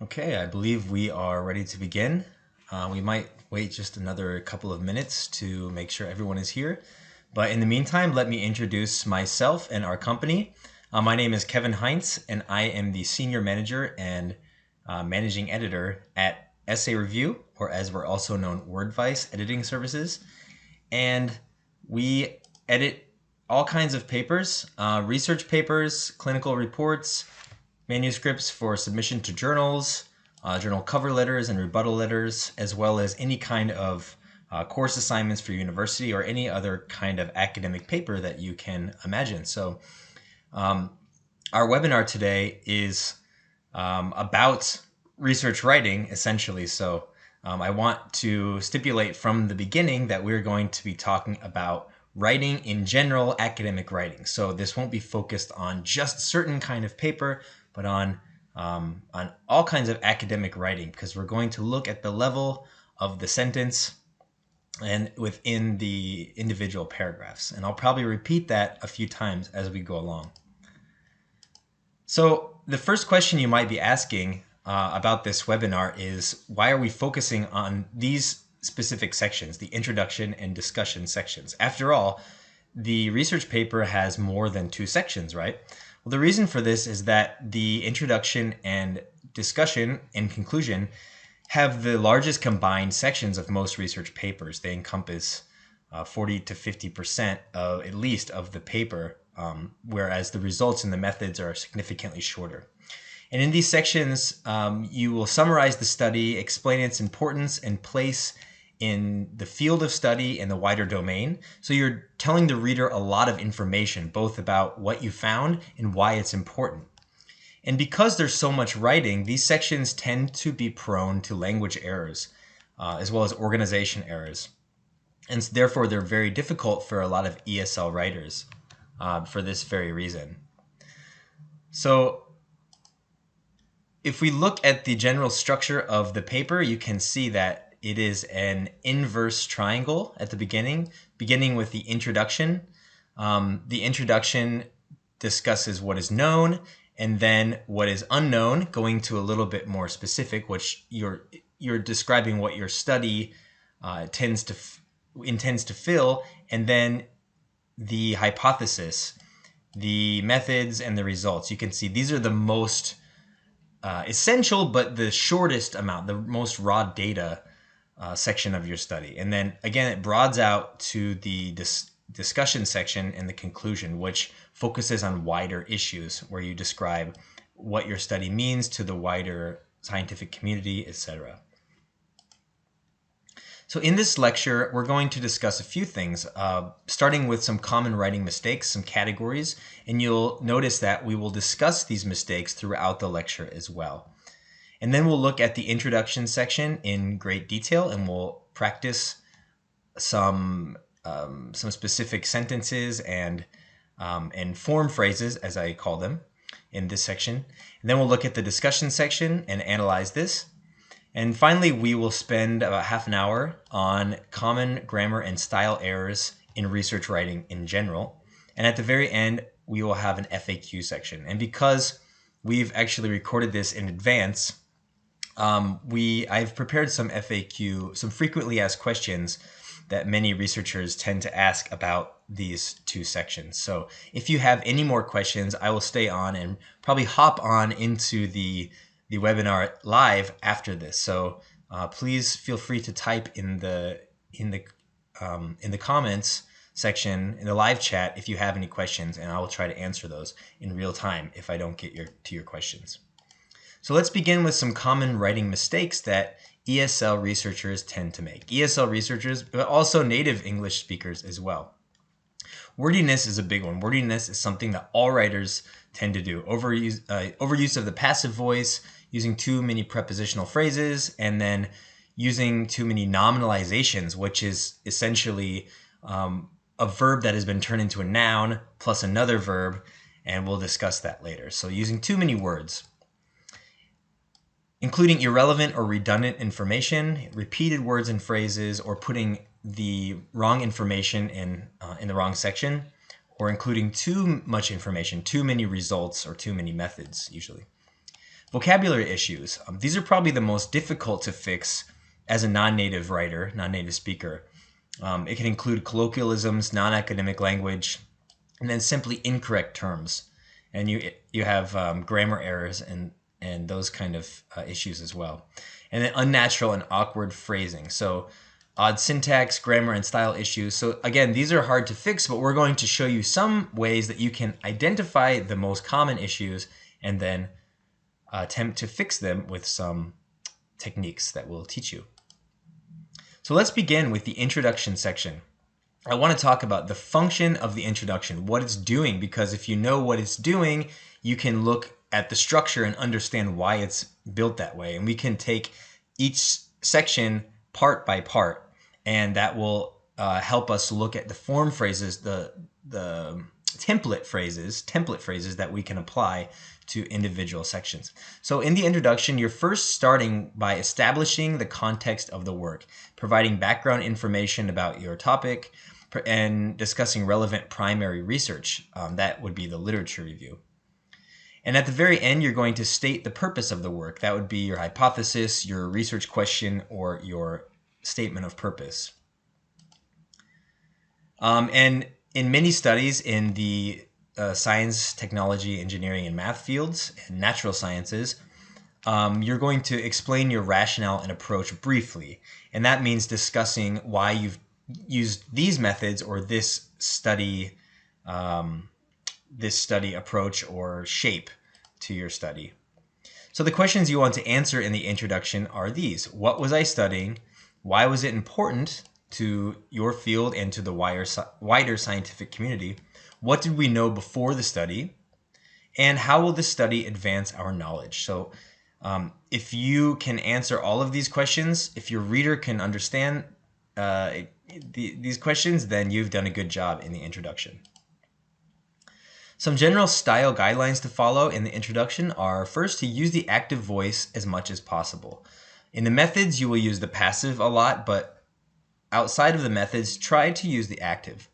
Okay, I believe we are ready to begin. We might wait just another couple of minutes to make sure everyone is here. But in the meantime, let me introduce myself and our company. My name is Kevin Heinz, and I am the Senior Manager and Managing Editor at Essay Review, or as we're also known, WordVice Editing Services. And we edit all kinds of papers, research papers, clinical reports, manuscripts for submission to journals, journal cover letters and rebuttal letters, as well as any kind of course assignments for university or any other kind of academic paper that you can imagine. So our webinar today is about research writing, essentially. So I want to stipulate from the beginning that we're going to be talking about writing in general, academic writing. So this won't be focused on just a certain kind of paper, but on all kinds of academic writing, because we're going to look at the level of the sentence and within the individual paragraphs. And I'll probably repeat that a few times as we go along. So the first question you might be asking about this webinar is, why are we focusing on these specific sections, the introduction and discussion sections? After all, the research paper has more than 2 sections, right? Well, the reason for this is that the introduction and discussion and conclusion have the largest combined sections of most research papers. They encompass 40 to 50% of, at least, of the paper, whereas the results and the methods are significantly shorter. And in these sections, you will summarize the study, explain its importance and place in the field of study and the wider domain. So you're telling the reader a lot of information, both about what you found and why it's important. And because there's so much writing, these sections tend to be prone to language errors, as well as organization errors. And therefore, they're very difficult for a lot of ESL writers for this very reason. So if we look at the general structure of the paper, you can see that it is an inverse triangle at the beginning with the introduction. The introduction discusses what is known, and then what is unknown, going to a little bit more specific, which you're describing what your study intends to fill, and then the hypothesis, the methods, and the results. You can see these are the most essential, but the shortest amount, the most raw data section of your study. And then again, it broadens out to the discussion section and the conclusion, which focuses on wider issues, where you describe what your study means to the wider scientific community, etc. So in this lecture, we're going to discuss a few things, starting with some common writing mistakes, some categories, and you'll notice that we will discuss these mistakes throughout the lecture as well. And then we'll look at the introduction section in great detail, and we'll practice some specific sentences and form phrases, as I call them, in this section. And then we'll look at the discussion section and analyze this. And finally, we will spend about half an hour on common grammar and style errors in research writing in general. And at the very end, we will have an FAQ section. And because we've actually recorded this in advance, I've prepared some FAQ, some frequently asked questions that many researchers tend to ask about these 2 sections. So if you have any more questions, I will stay on and probably hop on into the webinar live after this. So please feel free to type in the comments section in the live chat if you have any questions, and I will try to answer those in real time if I don't get to your questions. So let's begin with some common writing mistakes that ESL researchers tend to make. ESL researchers, but also native English speakers as well. Wordiness is a big one. Wordiness is something that all writers tend to do. Overuse of the passive voice, using too many prepositional phrases, and then using too many nominalizations, which is essentially a verb that has been turned into a noun plus another verb, and we'll discuss that later. So using too many words. Including irrelevant or redundant information, repeated words and phrases, or putting the wrong information in the wrong section, or including too much information, too many results, or too many methods, usually. Vocabulary issues. These are probably the most difficult to fix as a non-native writer, non-native speaker. It can include colloquialisms, non-academic language, and then simply incorrect terms. And you have grammar errors and those kind of issues as well. And then unnatural and awkward phrasing. So odd syntax, grammar, and style issues. So again, these are hard to fix, but we're going to show you some ways that you can identify the most common issues and then attempt to fix them with some techniques that we'll teach you. So let's begin with the introduction section. I want to talk about the function of the introduction, what it's doing, because if you know what it's doing, you can look at the structure and understand why it's built that way. And we can take each section part by part, and that will help us look at the form phrases, the template phrases that we can apply to individual sections. So in the introduction, you're first starting by establishing the context of the work, providing background information about your topic, and discussing relevant primary research. That would be the literature review. And at the very end, you're going to state the purpose of the work. That would be your hypothesis, your research question, or your statement of purpose. And in many studies in the science, technology, engineering, and math fields, and natural sciences, you're going to explain your rationale and approach briefly. And that means discussing why you've used these methods or this study approach or shape to your study. So the questions you want to answer in the introduction are these. What was I studying? Why was it important to your field and to the wider scientific community? What did we know before the study? And how will this study advance our knowledge? So if you can answer all of these questions, if your reader can understand these questions, then you've done a good job in the introduction. Some general style guidelines to follow in the introduction are, first, to use the active voice as much as possible. In the methods, you will use the passive a lot, but outside of the methods, try to use the active.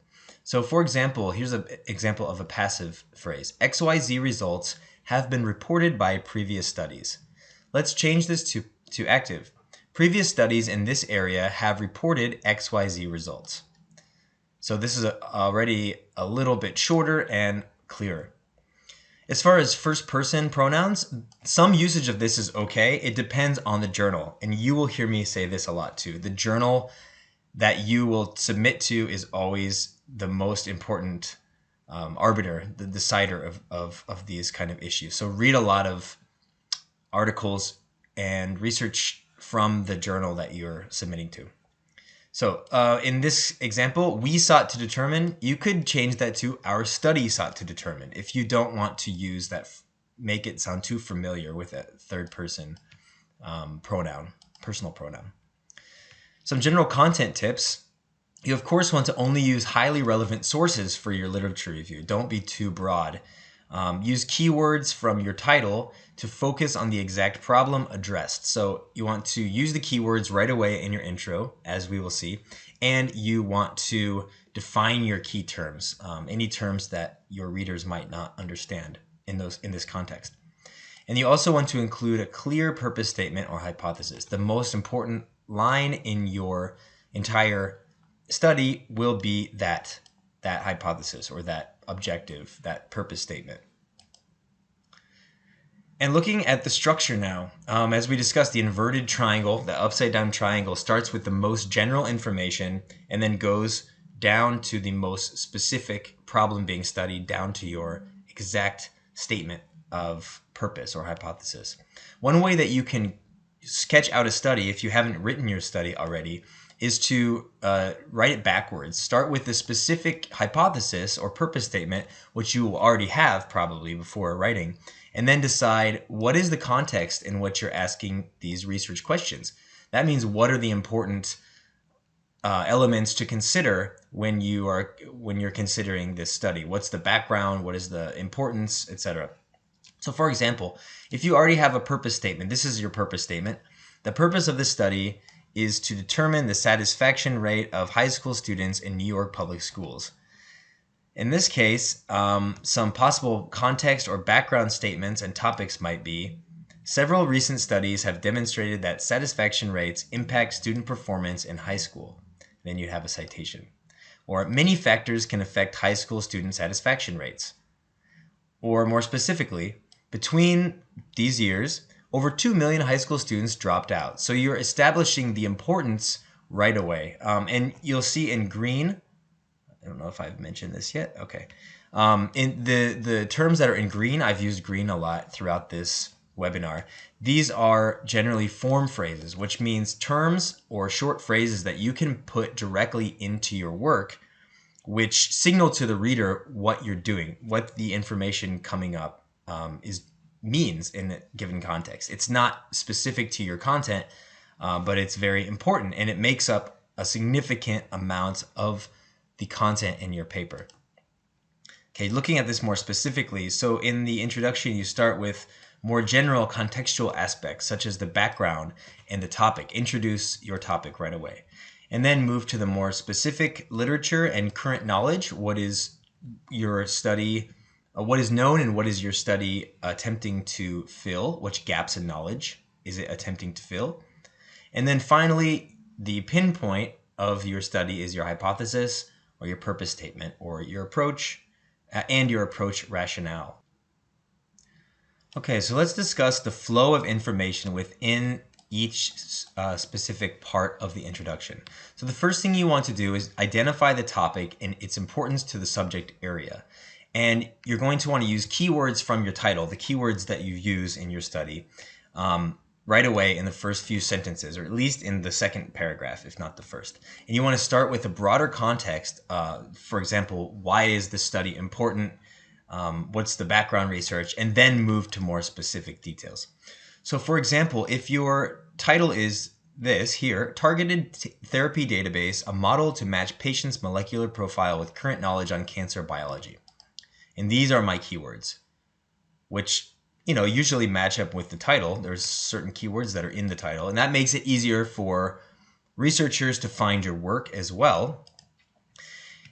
So for example, here's an example of a passive phrase. XYZ results have been reported by previous studies. Let's change this to active. Previous studies in this area have reported XYZ results. So this is already a little bit shorter and clearer. As far as first person pronouns, some usage of this is okay. It depends on the journal. And you will hear me say this a lot too. The journal that you will submit to is always the most important arbiter, the decider of these kind of issues. So read a lot of articles and research from the journal that you're submitting to. So in this example, we sought to determine, you could change that to our study sought to determine if you don't want to use that, make it sound too familiar with a third person pronoun, personal pronoun. Some general content tips. You of course want to only use highly relevant sources for your literature review. Don't be too broad. Use keywords from your title to focus on the exact problem addressed. So you want to use the keywords right away in your intro, as we will see, and you want to define your key terms, any terms that your readers might not understand in this context. And you also want to include a clear purpose statement or hypothesis. The most important line in your entire study will be that hypothesis or that objective, that purpose statement. And looking at the structure now, as we discussed, the inverted triangle, the upside down triangle, starts with the most general information and then goes down to the most specific problem being studied, down to your exact statement of purpose or hypothesis. One way that you can sketch out a study, if you haven't written your study already, is to write it backwards. Start with the specific hypothesis or purpose statement, which you will already have probably before writing, and then decide what is the context in which you're asking these research questions. That means what are the important elements to consider when you're considering this study. What's the background? What is the importance, etc. So for example, if you already have a purpose statement, this is your purpose statement. The purpose of this study is to determine the satisfaction rate of high school students in New York public schools. In this case, some possible context or background statements and topics might be, Several recent studies have demonstrated that satisfaction rates impact student performance in high school. Then you have a citation. Or many factors can affect high school student satisfaction rates. Or more specifically, between these years, over 2 million high school students dropped out. So you're establishing the importance right away. And you'll see in green, I don't know if I've mentioned this yet. Okay. In the terms that are in green, I've used green a lot throughout this webinar. These are generally form phrases, which means terms or short phrases that you can put directly into your work, which signal to the reader what you're doing, what the information coming up means in a given context. It's not specific to your content, but it's very important, and it makes up a significant amount of the content in your paper. Okay, looking at this more specifically, so in the introduction, you start with more general contextual aspects, such as the background and the topic. Introduce your topic right away. And then move to the more specific literature and current knowledge. What is your study, what is known and what is your study attempting to fill? Which gaps in knowledge is it attempting to fill? And then finally, the pinpoint of your study is your hypothesis or your purpose statement or your approach and your approach rationale. Okay, so let's discuss the flow of information within each specific part of the introduction. So the first thing you want to do is identify the topic and its importance to the subject area. And you're going to want to use keywords from your title, the keywords that you use in your study, right away in the first few sentences, or at least in the second paragraph, if not the first. And you want to start with a broader context. For example, why is this study important? What's the background research? And then move to more specific details. So for example, if your title is this here, Targeted Therapy Database, a model to match patients' molecular profile with current knowledge on cancer biology. And these are my keywords, which usually match up with the title. There's certain keywords that are in the title, and that makes it easier for researchers to find your work as well.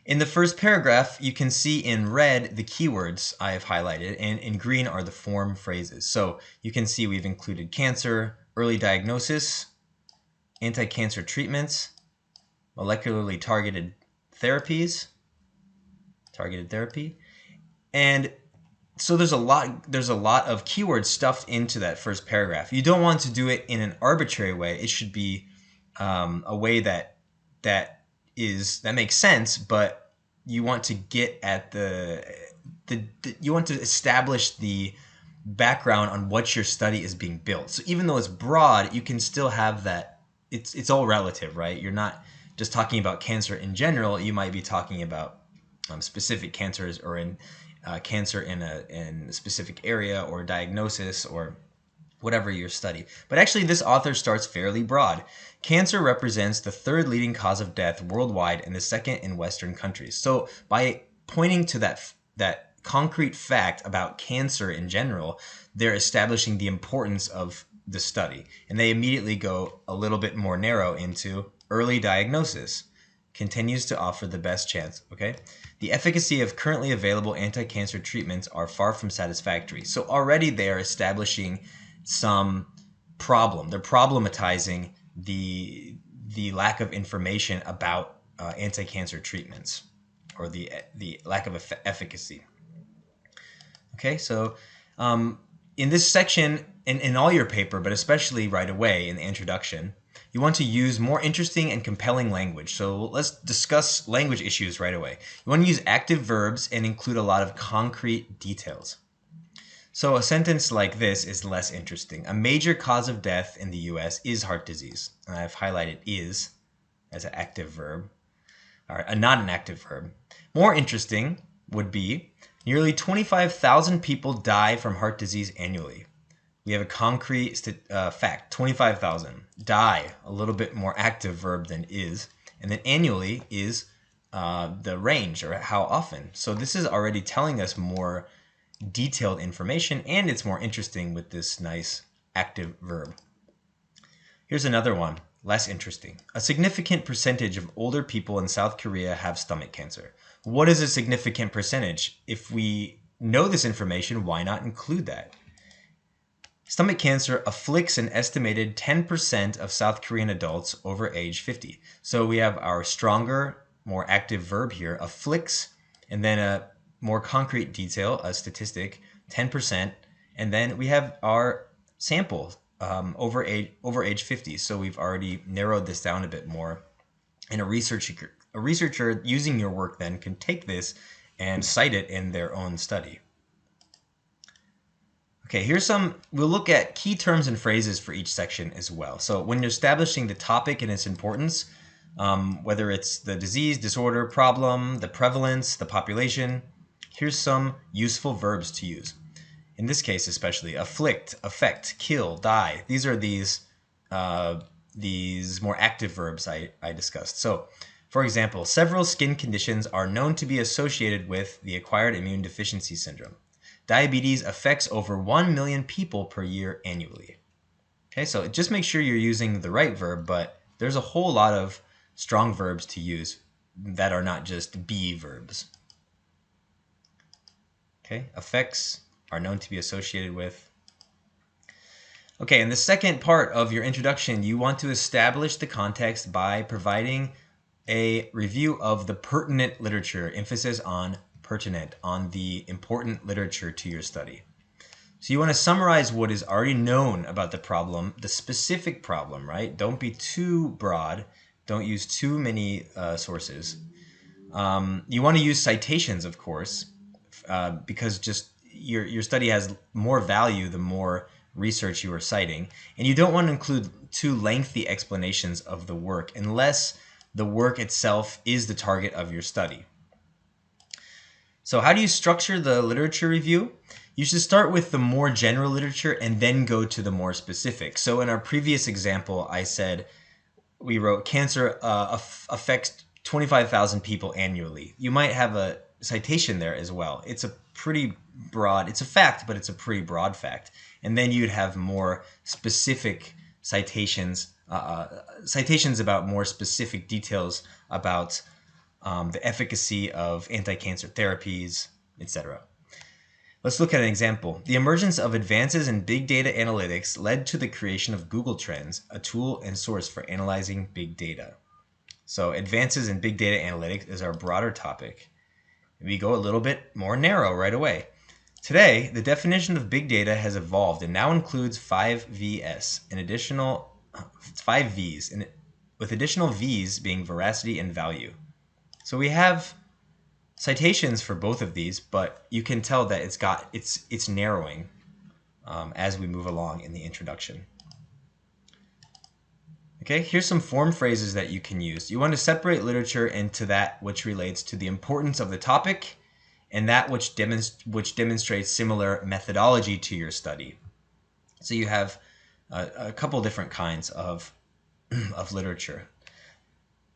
In the first paragraph, you can see in red the keywords I have highlighted, and in green are the form phrases. So you can see we've included cancer, early diagnosis, anti-cancer treatments, molecularly targeted therapies, targeted therapy, and so there's a lot of keywords stuffed into that first paragraph. You don't want to do it in an arbitrary way. It should be a way that makes sense, but you want to get at you want to establish the background on what your study is being built. So even though it's broad, you can still have that. It's all relative, right? You're not just talking about cancer in general. You might be talking about specific cancers or in cancer in a specific area or diagnosis or whatever your study. But actually, this author starts fairly broad. Cancer represents the third leading cause of death worldwide and the second in Western countries. So by pointing to that concrete fact about cancer in general, they're establishing the importance of the study. And they immediately go a little bit more narrow into early diagnosis. Continues to offer the best chance, okay? The efficacy of currently available anti-cancer treatments are far from satisfactory. So already they are establishing some problem. They're problematizing the lack of information about anti-cancer treatments or the lack of efficacy. Okay, so in this section, in all your paper, but especially right away in the introduction, you want to use more interesting and compelling language. So let's discuss language issues right away. You want to use active verbs and include a lot of concrete details. So a sentence like this is less interesting. A major cause of death in the US is heart disease. And I've highlighted is as an active verb, or not an active verb. More interesting would be nearly 25,000 people die from heart disease annually. We have a concrete fact, 25,000. Die, a little bit more active verb than is. And then annually is the range or how often. So this is already telling us more detailed information, and it's more interesting with this nice active verb. Here's another one, less interesting. A significant percentage of older people in South Korea have stomach cancer. What is a significant percentage? If we know this information, why not include that? Stomach cancer afflicts an estimated 10% of South Korean adults over age 50. So we have our stronger, more active verb here, afflicts, and then a more concrete detail, a statistic, 10%, and then we have our sample over age 50. So we've already narrowed this down a bit more. And a researcher using your work then can take this and cite it in their own study. Okay, we'll look at key terms and phrases for each section as well. So when you're establishing the topic and its importance, whether it's the disease, disorder, problem, the prevalence, the population, here's some useful verbs to use. In this case especially, afflict, affect, kill, die. These are these more active verbs I discussed. So, for example, several skin conditions are known to be associated with the acquired immune deficiency syndrome. Diabetes affects over 1 million people per year annually. Okay, so just make sure you're using the right verb, but there's a whole lot of strong verbs to use that are not just be verbs. Okay, affects are known to be associated with. Okay, in the second part of your introduction, you want to establish the context by providing a review of the pertinent literature, emphasis on pertinent, on the important literature to your study. So you want to summarize what is already known about the problem, the specific problem, right? Don't be too broad. Don't use too many sources. You want to use citations, of course, because just your study has more value the more research you are citing. And you don't want to include too lengthy explanations of the work unless the work itself is the target of your study. So how do you structure the literature review? You should start with the more general literature and then go to the more specific. So in our previous example, I said we wrote cancer affects 25,000 people annually. You might have a citation there as well. It's a pretty broad, it's a fact, but it's a pretty broad fact. And then you'd have more specific citations, citations about more specific details about the efficacy of anti-cancer therapies, etc. Let's look at an example. The emergence of advances in big data analytics led to the creation of Google Trends, a tool and source for analyzing big data. So advances in big data analytics is our broader topic. We go a little bit more narrow right away. Today, the definition of big data has evolved and now includes 5 Vs, an additional 5 Vs, with additional Vs being veracity and value. So we have citations for both of these, but you can tell that it's narrowing as we move along in the introduction. Okay, here's some form phrases that you can use. You want to separate literature into that which relates to the importance of the topic and that which demonstrates similar methodology to your study. So you have a couple different kinds of literature.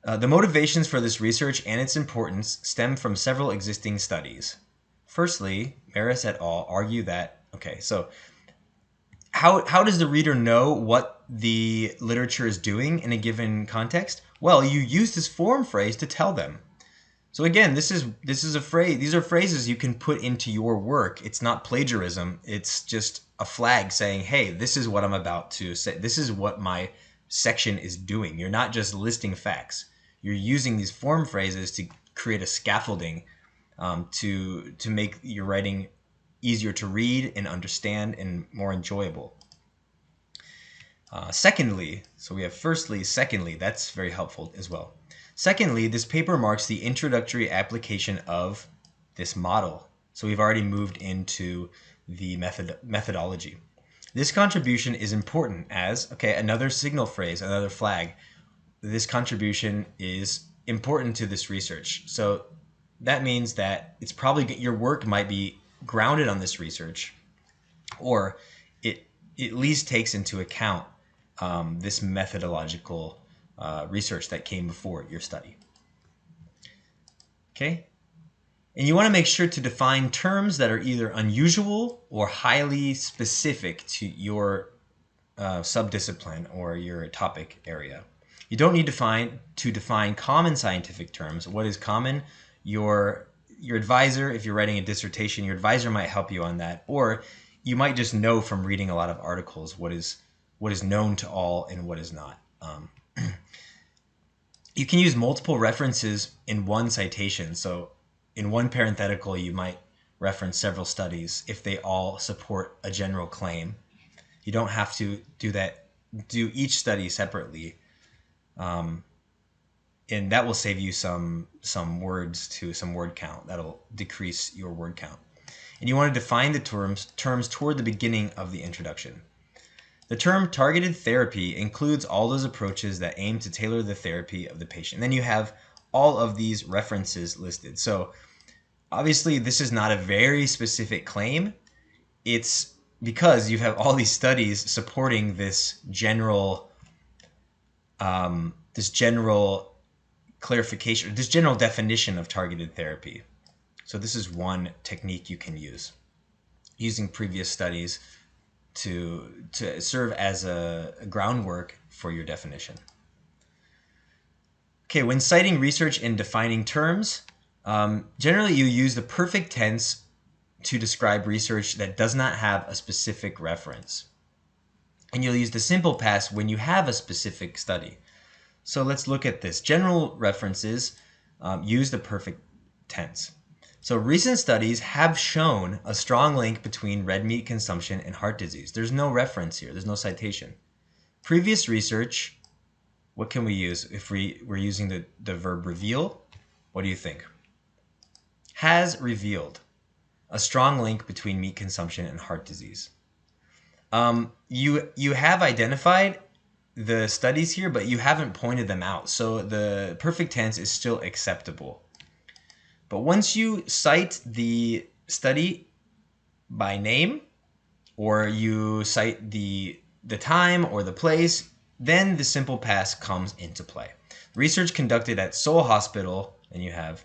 The motivations for this research and its importance stem from several existing studies. Firstly, Maris et al. Argue that, okay, so how does the reader know what the literature is doing in a given context? Well, you use this form phrase to tell them. So again, this is a phrase. These are phrases you can put into your work. It's not plagiarism. It's just a flag saying, "Hey, this is what I'm about to say. This is what my section is doing." You're not just listing facts. You're using these form phrases to create a scaffolding to make your writing easier to read and understand and more enjoyable. Secondly, so we have firstly, secondly, that's very helpful as well. Secondly, this paper marks the introductory application of this model. So we've already moved into the methodology. This contribution is important as, okay, another signal phrase, another flag. This contribution is important to this research. So that means that it's probably, your work might be grounded on this research, or it at least takes into account this methodological research that came before your study. Okay? And you want to make sure to define terms that are either unusual or highly specific to your subdiscipline or your topic area. You don't need to define common scientific terms. What is common? Your advisor, if you're writing a dissertation, your advisor might help you on that. Or you might just know from reading a lot of articles what is known to all and what is not. You can use multiple references in one citation. So in one parenthetical, you might reference several studies if they all support a general claim. You don't have to do each study separately. And that will save you some words to some word count. That'll decrease your word count. And you want to define the terms toward the beginning of the introduction. The term targeted therapy includes all those approaches that aim to tailor the therapy of the patient. Then you have all of these references listed. So obviously this is not a very specific claim. It's because you have all these studies supporting this general clarification, this general definition of targeted therapy. So this is one technique you can use, using previous studies to serve as a groundwork for your definition. Okay, when citing research and defining terms, generally you use the perfect tense to describe research that does not have a specific reference. And you'll use the simple past when you have a specific study. So let's look at this. General references use the perfect tense. So recent studies have shown a strong link between red meat consumption and heart disease. There's no reference here. There's no citation. Previous research, what can we use if we're using the verb reveal? What do you think? Has revealed a strong link between meat consumption and heart disease. You have identified the studies here, but you haven't pointed them out. So the perfect tense is still acceptable. But once you cite the study by name, or you cite the time or the place, then the simple past comes into play. Research conducted at Seoul Hospital, and you have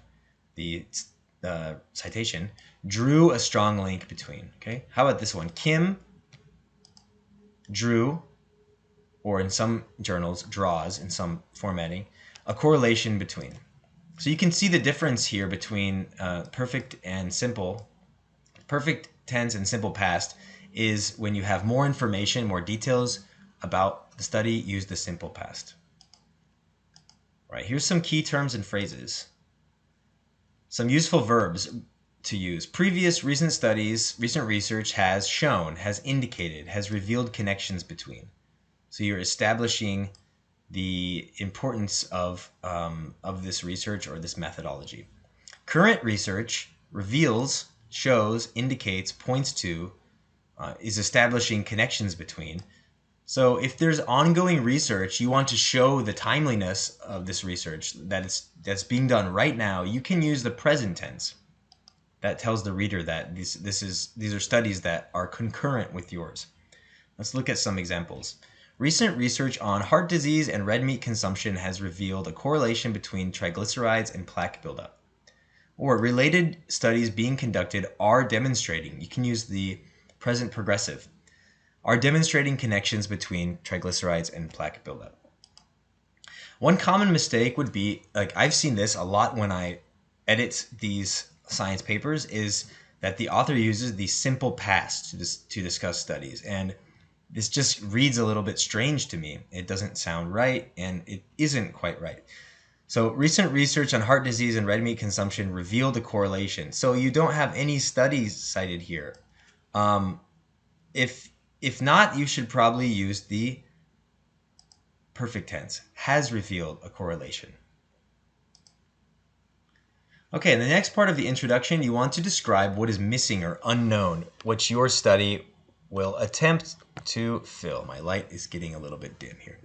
the citation, drew a strong link between. Okay, how about this one? Kim drew, or in some journals, draws in some formatting, a correlation between. So you can see the difference here between perfect and simple. Perfect tense and simple past is when you have more information, more details about the study, use the simple past. All right, here's some key terms and phrases. Some useful verbs to use. Previous, recent studies, recent research has shown, has indicated, has revealed connections between. So you're establishing the importance of this research or this methodology. Current research reveals, shows, indicates, points to, is establishing connections between. So if there's ongoing research, you want to show the timeliness of this research that's being done right now, you can use the present tense. That tells the reader that these are studies that are concurrent with yours. Let's look at some examples. Recent research on heart disease and red meat consumption has revealed a correlation between triglycerides and plaque buildup. Or related studies being conducted are demonstrating, you can use the present progressive, are demonstrating connections between triglycerides and plaque buildup. One common mistake would be, like I've seen this a lot when I edit these science papers, is that the author uses the simple past to discuss studies. And this just reads a little bit strange to me. It doesn't sound right, and it isn't quite right. So recent research on heart disease and red meat consumption revealed a correlation. So you don't have any studies cited here. If not, you should probably use the perfect tense, has revealed a correlation. Okay, in the next part of the introduction, you want to describe what is missing or unknown, which your study will attempt to fill. My light is getting a little bit dim here.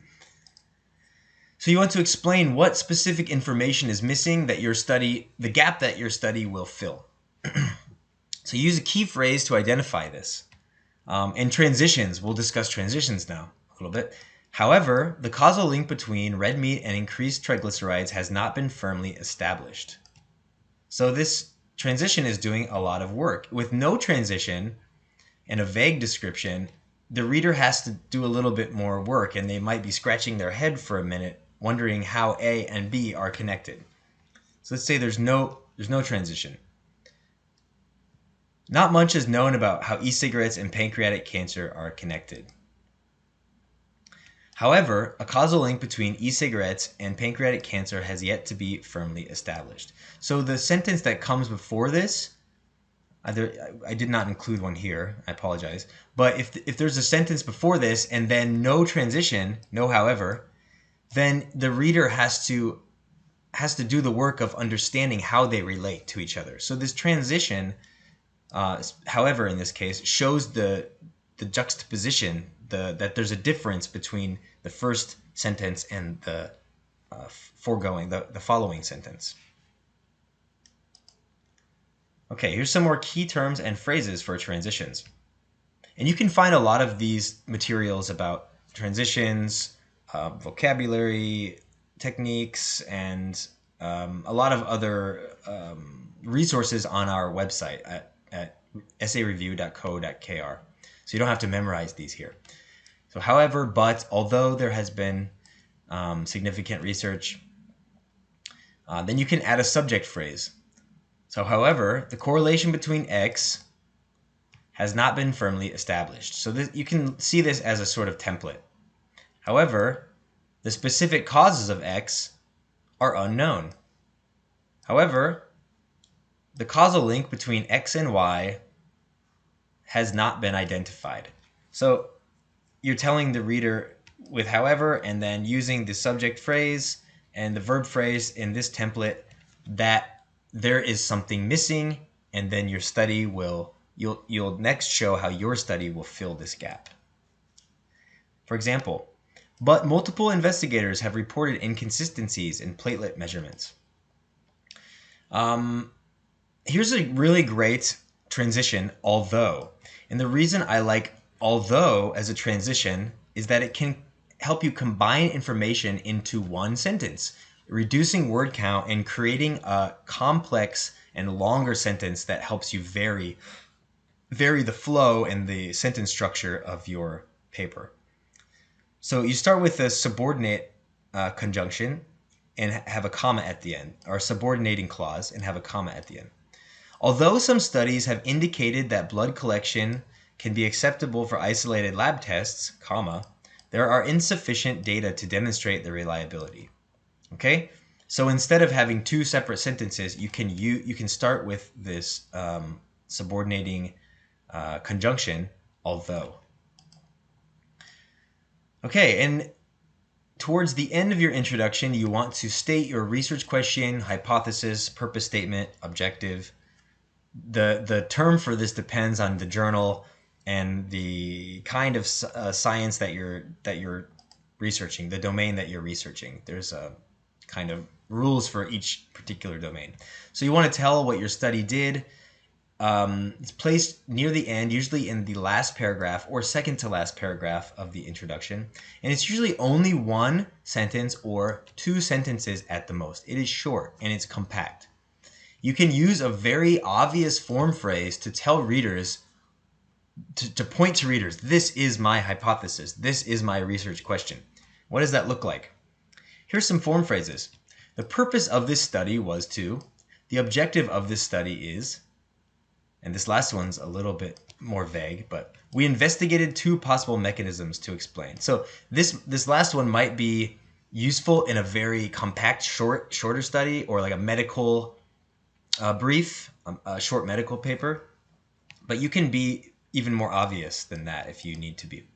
So you want to explain what specific information is missing that your study, the gap that your study will fill. So use a key phrase to identify this. And transitions, we'll discuss transitions now a little bit. However, the causal link between red meat and increased triglycerides has not been firmly established. So this transition is doing a lot of work. With no transition and a vague description, the reader has to do a little bit more work, and they might be scratching their head for a minute, wondering how A and B are connected. So let's say there's no transition. Not much is known about how e-cigarettes and pancreatic cancer are connected. However, a causal link between e-cigarettes and pancreatic cancer has yet to be firmly established. So the sentence that comes before this, I did not include one here, I apologize. But if there's a sentence before this and then no transition, no however, then the reader has to do the work of understanding how they relate to each other. So this transition, however, in this case, shows the juxtaposition, that there's a difference between the first sentence and the the following sentence. Okay, here's some more key terms and phrases for transitions. And you can find a lot of these materials about transitions, vocabulary, techniques, and a lot of other resources on our website atessayreview.co.kr. So you don't have to memorize these here. So however, but, although there has been significant research, then you can add a subject phrase. So however, the correlation between X has not been firmly established. So you can see this as a sort of template. However, the specific causes of X are unknown. However, the causal link between X and Y has not been identified. So you're telling the reader with however, and then using the subject phrase and the verb phrase in this template, that there is something missing, and then your study you'll next show how your study will fill this gap. For example, but multiple investigators have reported inconsistencies in platelet measurements. Here's a really great transition, although. And the reason I like although as a transition is that it can help you combine information into one sentence, reducing word count and creating a complex and longer sentence that helps you vary the flow and the sentence structure of your paper. So you start with a subordinate conjunction and have a comma at the end, or a subordinating clause and have a comma at the end. Although some studies have indicated that blood collection can be acceptable for isolated lab tests, comma, there are insufficient data to demonstrate the reliability. Okay? So instead of having two separate sentences, you can start with this subordinating conjunction, although. Okay, and towards the end of your introduction, you want to state your research question, hypothesis, purpose statement, objective. The term for this depends on the journal and the kind of science that you're researching, the domain that you're researching. There's a kind of rules for each particular domain. So you want to tell what your study did. It's placed near the end, usually in the last paragraph or second to last paragraph of the introduction. And it's usually only one sentence or two sentences at the most. It is short and it's compact. You can use a very obvious form phrase to tell readers, to point to readers, this is my hypothesis, this is my research question. What does that look like? Here's some form phrases. The purpose of this study was to, the objective of this study is, and this last one's a little bit more vague, but we investigated two possible mechanisms to explain. So this last one might be useful in a very compact, shorter study, or like a medical brief, a short medical paper, but you can be even more obvious than that if you need to be.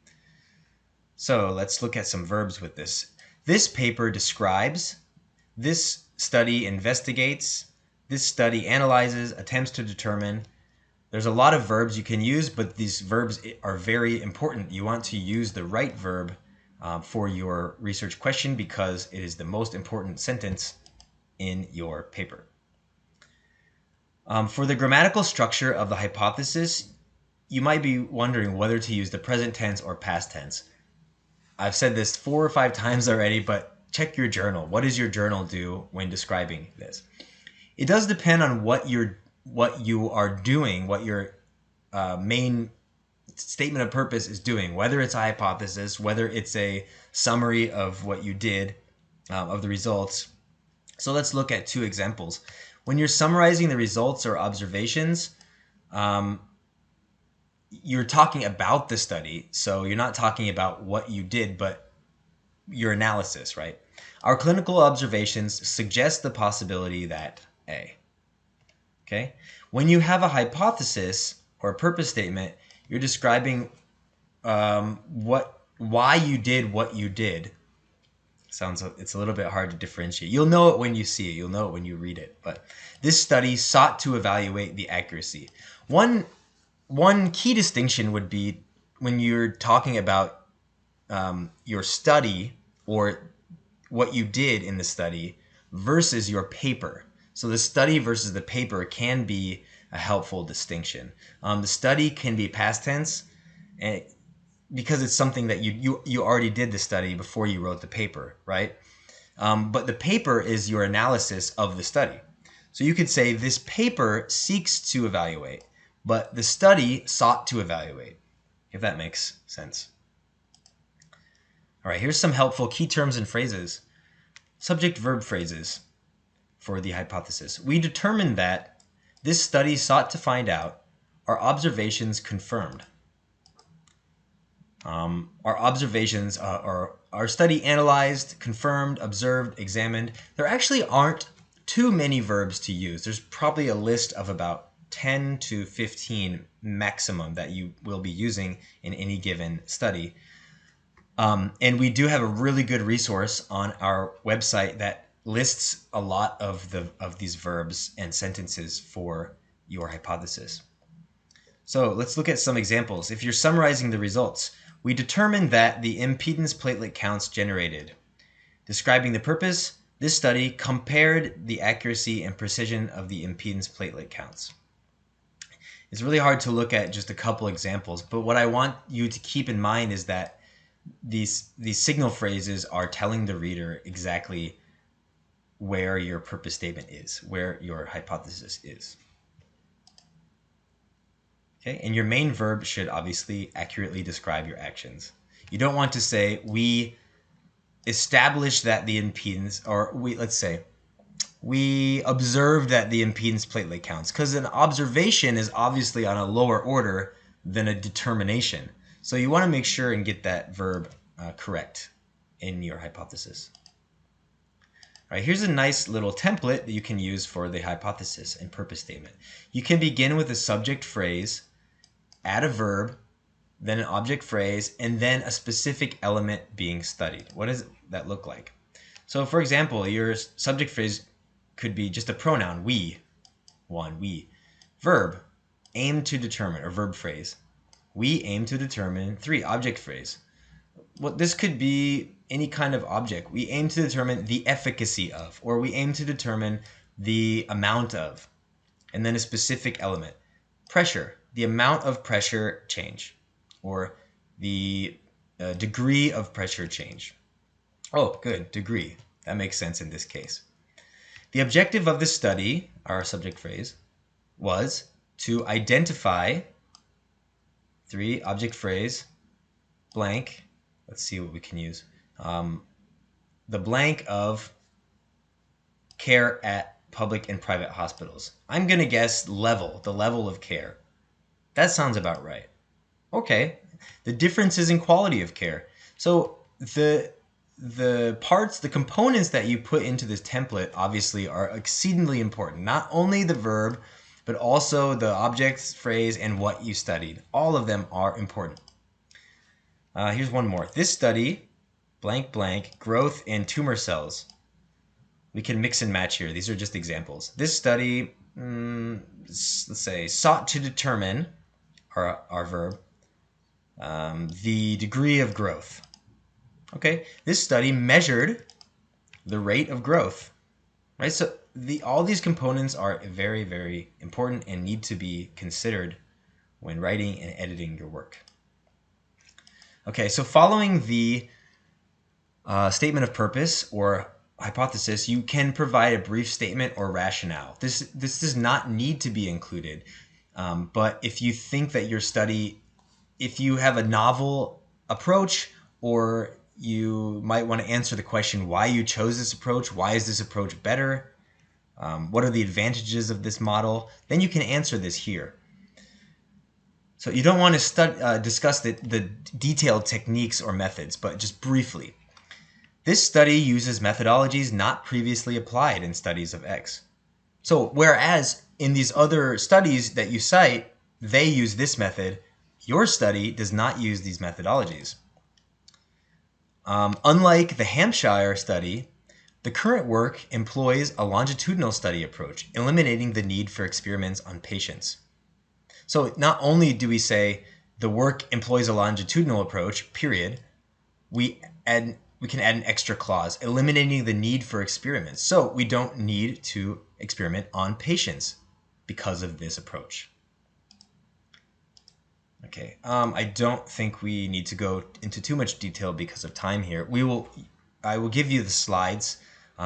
So let's look at some verbs with this. This paper describes, this study investigates, this study analyzes, attempts to determine. There's a lot of verbs you can use, but these verbs are very important. You want to use the right verb for your research question because it is the most important sentence in your paper. For the grammatical structure of the hypothesis, you might be wondering whether to use the present tense or past tense. I've said this 4 or 5 times already, but check your journal. What does your journal do when describing this? It does depend on what you are doing, what your main statement of purpose is doing, whether it's a hypothesis, whether it's a summary of what you did, of the results. So let's look at 2 examples. When you're summarizing the results or observations, you're talking about the study, so you're not talking about what you did, but your analysis, right? Our clinical observations suggest the possibility that A. Okay? When you have a hypothesis or a purpose statement, you're describing why you did what you did. It's a little bit hard to differentiate. You'll know it when you see it. You'll know it when you read it. But this study sought to evaluate the accuracy. One key distinction would be when you're talking about your study or what you did in the study versus your paper. So the study versus the paper can be a helpful distinction. The study can be past tense, and because it's something that you already did the study before you wrote the paper, right? But the paper is your analysis of the study. So you could say this paper seeks to evaluate, but the study sought to evaluate, if that makes sense. All right, here's some helpful key terms and phrases. Subject-verb phrases for the hypothesis. We determined that this study sought to find out, our observations confirmed. Our observations are our study analyzed, confirmed, observed, examined. There actually aren't too many verbs to use. There's probably a list of about 10 to 15 maximum that you will be using in any given study. And we do have a really good resource on our website that lists a lot of these verbs and sentences for your hypothesis. So let's look at some examples. If you're summarizing the results, we determined that the impedance platelet counts generated. Describing the purpose, this study compared the accuracy and precision of the impedance platelet counts. It's really hard to look at just a couple examples, but what I want you to keep in mind is that these signal phrases are telling the reader exactly where your purpose statement is, where your hypothesis is. Okay, and your main verb should obviously accurately describe your actions. You don't want to say, we established that the impedance, or let's say, we observed that the impedance platelet counts, because an observation is obviously on a lower order than a determination. So you want to make sure and get that verb correct in your hypothesis. All right, here's a nice little template that you can use for the hypothesis and purpose statement. You can begin with a subject phrase, add a verb, then an object phrase, and then a specific element being studied. What does that look like? So for example, your subject phrase could be just a pronoun, we. We. Verb, aim to determine, or verb phrase. We aim to determine. 3, object phrase. Well, this could be any kind of object. We aim to determine the efficacy of, or we aim to determine the amount of. And then a specific element. Pressure, the amount of pressure change, or the degree of pressure change. Oh, good, degree. That makes sense in this case. The objective of the study, our subject phrase, was to identify, 3, object phrase, blank. Let's see what we can use. The blank of care at public and private hospitals. I'm going to guess the level of care. That sounds about right. Okay. The differences in quality of care. So the parts, the components that you put into this template obviously are exceedingly important. Not only the verb, but also the object phrase and what you studied. All of them are important. Here's one more. This study, blank blank, growth in tumor cells. We can mix and match here. These are just examples. This study, let's say, sought to determine, our verb, the degree of growth. Okay, this study measured the rate of growth. Right, so all these components are very, very important and need to be considered when writing and editing your work. Okay, so following the statement of purpose or hypothesis, you can provide a brief statement or rationale. This does not need to be included, but if you think that your study, if you have a novel approach, or you might want to answer the question why you chose this approach, why is this approach better, what are the advantages of this model, then you can answer this here. So you don't want to discuss the detailed techniques or methods, but just briefly. This study uses methodologies not previously applied in studies of X. So whereas in these other studies that you cite, they use this method, your study does not use these methodologies. Unlike the Hampshire study, the current work employs a longitudinal study approach, eliminating the need for experiments on patients. So not only do we say the work employs a longitudinal approach, period, we can add an extra clause, eliminating the need for experiments. So we don't need to experiment on patients because of this approach. Okay, I don't think we need to go into too much detail because of time here. I will give you the slides.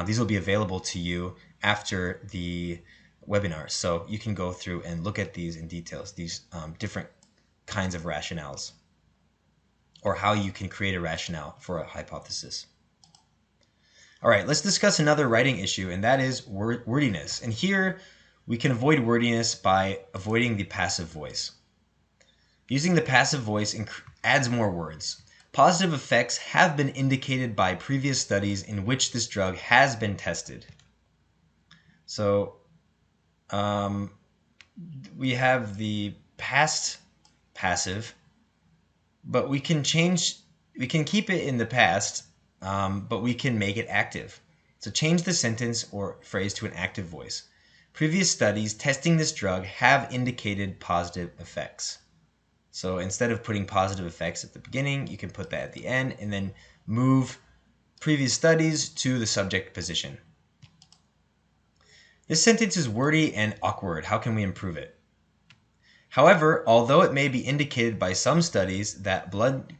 These will be available to you after the webinar, so you can go through and look at these in details, these different kinds of rationales, or how you can create a rationale for a hypothesis. All right, let's discuss another writing issue, and that is wordiness. And here we can avoid wordiness by avoiding the passive voice. Using the passive voice adds more words. Positive effects have been indicated by previous studies in which this drug has been tested. So we have the past passive, but we can keep it in the past, but we can make it active. So change the sentence or phrase to an active voice. Previous studies testing this drug have indicated positive effects. So instead of putting positive effects at the beginning, you can put that at the end and then move previous studies to the subject position. This sentence is wordy and awkward. How can we improve it? However, although it may be indicated by some studies that blood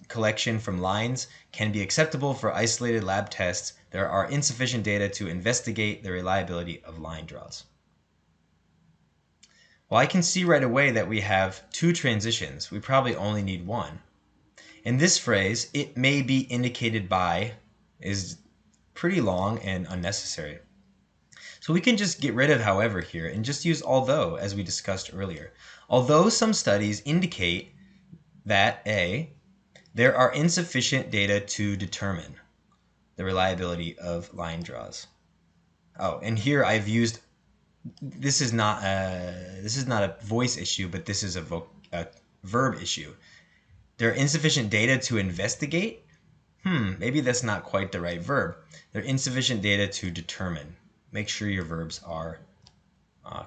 collection from lines can be acceptable for isolated lab tests, there are insufficient data to investigate the reliability of line draws. Well, I can see right away that we have two transitions. We probably only need one. In this phrase, it may be indicated by is pretty long and unnecessary. So we can just get rid of however here and just use although, as we discussed earlier. Although some studies indicate that A, there are insufficient data to determine the reliability of line draws. Oh, and here I've used, this is not a voice issue, but this is a verb issue. There are insufficient data to investigate. Maybe that's not quite the right verb. There are insufficient data to determine. Make sure your verbs are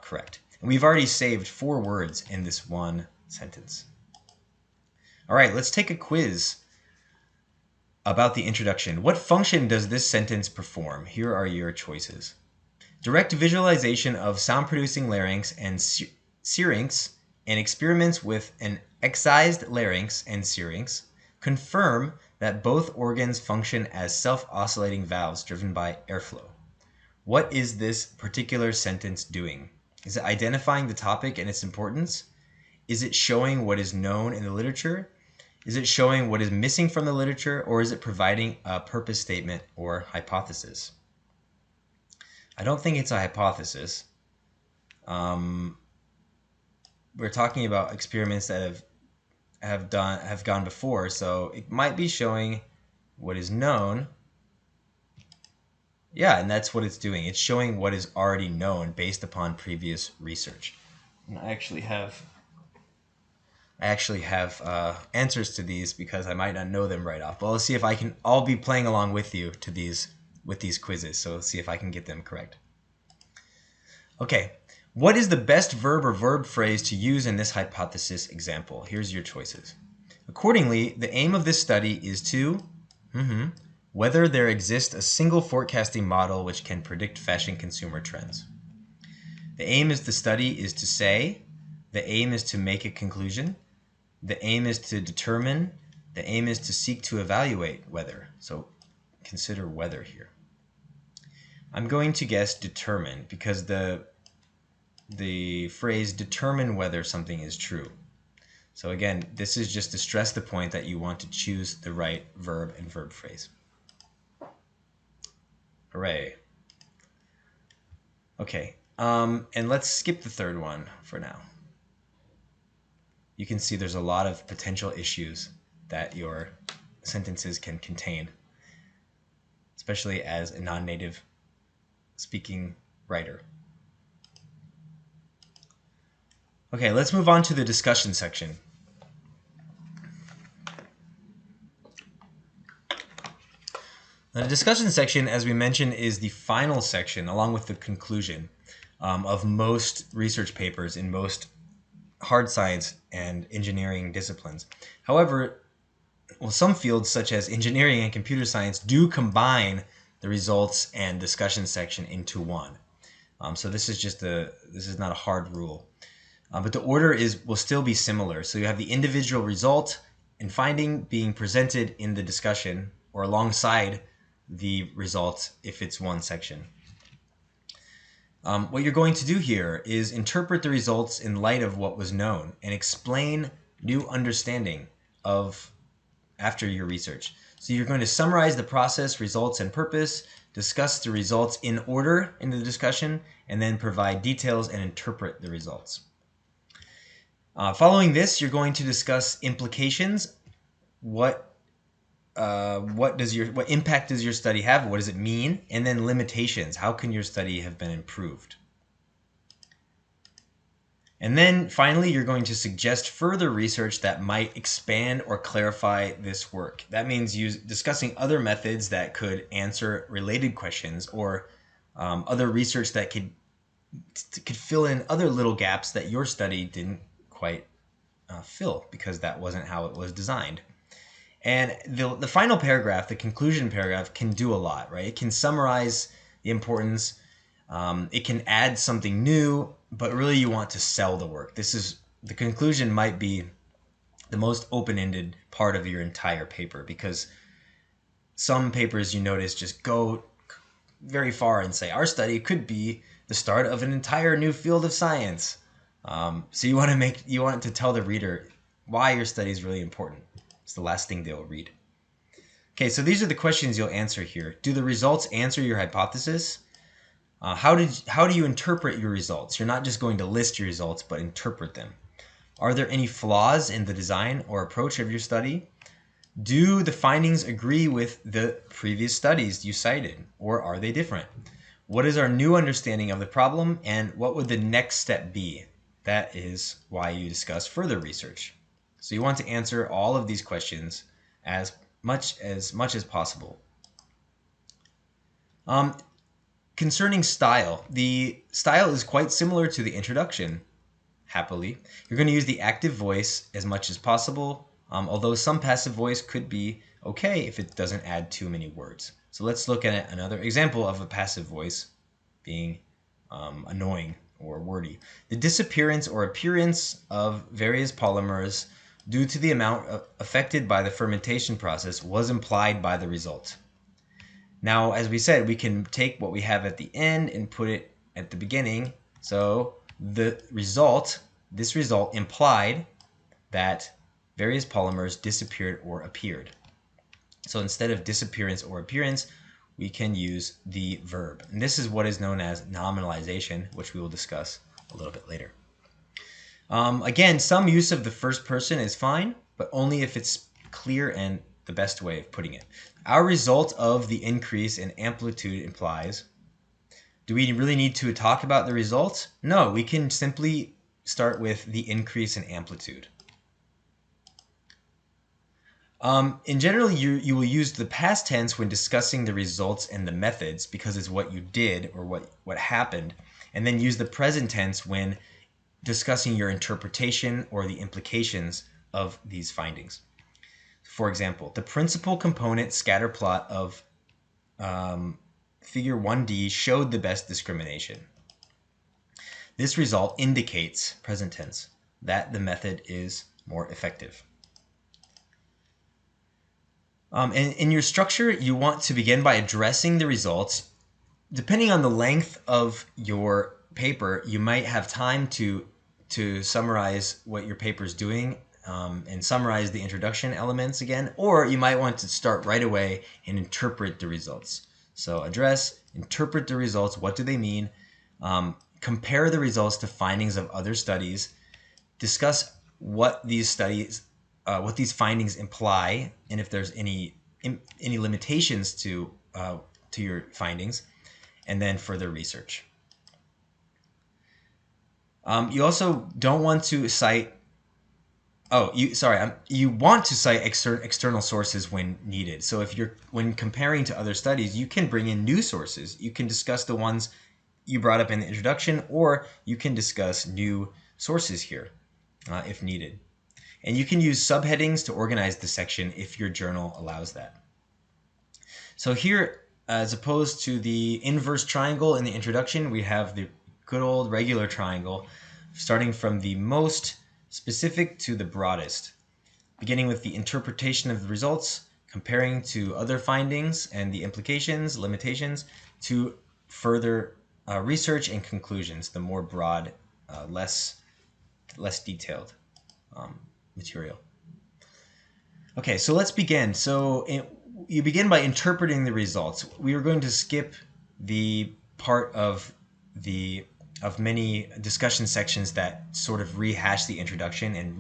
correct. And we've already saved 4 words in this one sentence. All right, let's take a quiz about the introduction. What function does this sentence perform? Here are your choices. Direct visualization of sound-producing larynx and syrinx and experiments with an excised larynx and syrinx confirm that both organs function as self-oscillating valves driven by airflow. What is this particular sentence doing? Is it identifying the topic and its importance? Is it showing what is known in the literature? Is it showing what is missing from the literature? Or is it providing a purpose statement or hypothesis? I don't think it's a hypothesis. We're talking about experiments that have gone before, so it might be showing what is known. Yeah, and that's what it's doing. It's showing what is already known based upon previous research. And I actually have answers to these because I might not know them right off. But let's see if I can. I'll be playing along with you with these quizzes, so let's see if I can get them correct. Okay, what is the best verb or verb phrase to use in this hypothesis example? Here's your choices. Accordingly, the aim of this study is to whether there exists a single forecasting model which can predict fashion consumer trends. The aim is the study is to say, the aim is to make a conclusion, the aim is to determine, the aim is to seek to evaluate whether. So consider whether here. I'm going to guess determine because the phrase determine whether something is true. So again, this is just to stress the point that you want to choose the right verb and verb phrase. Hooray. Okay, and let's skip the third one for now. you can see there's a lot of potential issues that your sentences can contain, especially as a non-native speaking writer. Okay, let's move on to the discussion section. The discussion section, as we mentioned, is the final section, along with the conclusion, of most research papers in most hard science and engineering disciplines. However, some fields, such as engineering and computer science, do combine the results and discussion section into one. So this is not a hard rule. But the order will still be similar. So you have the individual result and finding being presented in the discussion or alongside the result if it's one section. What you're going to do here is interpret the results in light of what was known and explain new understanding of after your research. So you're going to summarize the process, results, and purpose, discuss the results in order in the discussion, and then provide details and interpret the results. Following this, you're going to discuss implications. What impact does your study have? What does it mean? And then limitations. How can your study have been improved? And then finally, you're going to suggest further research that might expand or clarify this work. That means discussing other methods that could answer related questions or other research that could fill in other little gaps that your study didn't quite fill because that wasn't how it was designed. And the final paragraph, the conclusion paragraph, can do a lot, right? It can summarize the importance. It can add something new, but really you want to sell the work. The conclusion might be the most open-ended part of your entire paper, because some papers you notice just go very far and say our study could be the start of an entire new field of science. So you want to tell the reader why your study is really important. It's the last thing they'll read. Okay, so these are the questions you'll answer here. Do the results answer your hypothesis? How do you interpret your results? You're not just going to list your results, but interpret them. Are there any flaws in the design or approach of your study? Do the findings agree with the previous studies you cited, or are they different? What is our new understanding of the problem, and what would the next step be? That is why you discuss further research. So you want to answer all of these questions as much as possible. Concerning style, the style is quite similar to the introduction, happily. You're going to use the active voice as much as possible, although some passive voice could be okay if it doesn't add too many words. So let's look at another example of a passive voice being annoying or wordy. The disappearance or appearance of various polymers due to the amount affected by the fermentation process was implied by the result. Now, as we said, we can take what we have at the end and put it at the beginning. So this result implied that various polymers disappeared or appeared. So instead of disappearance or appearance, we can use the verb. And this is what is known as nominalization, which we will discuss a little bit later. Again, some use of the first person is fine, but only if it's clear and the best way of putting it. Our result of the increase in amplitude implies. Do we really need to talk about the results? No, we can simply start with the increase in amplitude. In general, you will use the past tense when discussing the results and the methods because it's what you did or what happened, and then use the present tense when discussing your interpretation or the implications of these findings. For example, the principal component scatter plot of figure 1D showed the best discrimination. This result indicates, present tense, that the method is more effective. In your structure, you want to begin by addressing the results. Depending on the length of your paper, you might have time to summarize what your paper is doing and summarize the introduction elements again, or you might want to start right away and interpret the results. So address, interpret the results. What do they mean? Compare the results to findings of other studies. Discuss what these studies, what these findings imply, and if there's any limitations to your findings, and then further research. You also don't want to cite. Oh, you want to cite external sources when needed. So when comparing to other studies, you can bring in new sources. You can discuss the ones you brought up in the introduction, or you can discuss new sources here if needed. And you can use subheadings to organize the section if your journal allows that. So here, as opposed to the inverse triangle in the introduction, we have the good old regular triangle, starting from the most specific to the broadest, beginning with the interpretation of the results, comparing to other findings and the implications, limitations, to further research and conclusions, the more broad, less detailed material. Okay, so let's begin. You begin by interpreting the results. We are going to skip the part of many discussion sections that sort of rehash the introduction and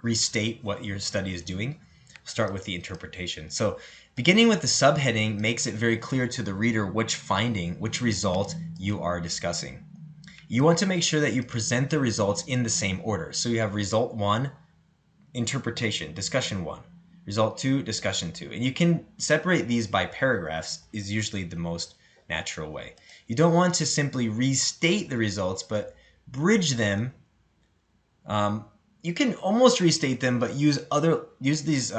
restate what your study is doing. Start with the interpretation. So beginning with the subheading makes it very clear to the reader which result you are discussing. You want to make sure that you present the results in the same order. So you have result 1, interpretation, discussion 1. Result 2, discussion 2. And you can separate these by paragraphs is usually the most natural way. You don't want to simply restate the results, but bridge them. You can almost restate them, but use these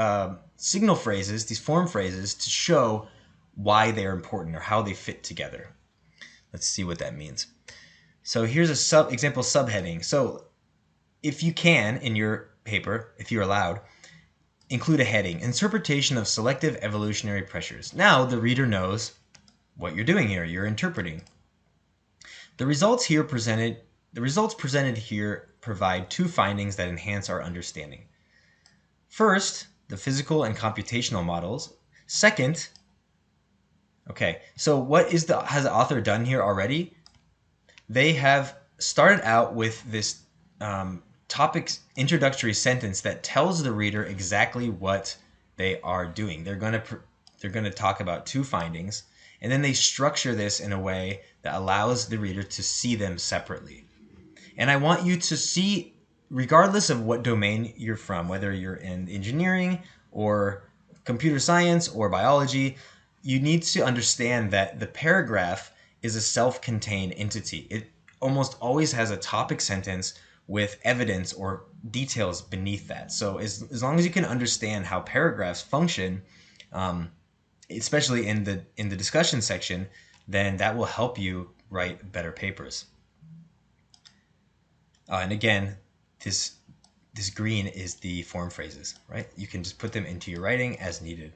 signal phrases, these form phrases, to show why they're important or how they fit together. Let's see what that means. So here's a example subheading. So if you can, in your paper, if you're allowed, include a heading, interpretation of selective evolutionary pressures. Now the reader knows what you're doing here. You're interpreting. The results presented here provide 2 findings that enhance our understanding. First, the physical and computational models. Second, okay, so what has the author done here already? They have started out with this topic introductory sentence that tells the reader exactly what they are doing. They're going to talk about 2 findings, and then they structure this in a way that allows the reader to see them separately. And I want you to see, regardless of what domain you're from, whether you're in engineering or computer science or biology, you need to understand that the paragraph is a self-contained entity. It almost always has a topic sentence with evidence or details beneath that. So as long as you can understand how paragraphs function, especially in the discussion section, then that will help you write better papers. And again, this green is the form phrases, right? You can just put them into your writing as needed.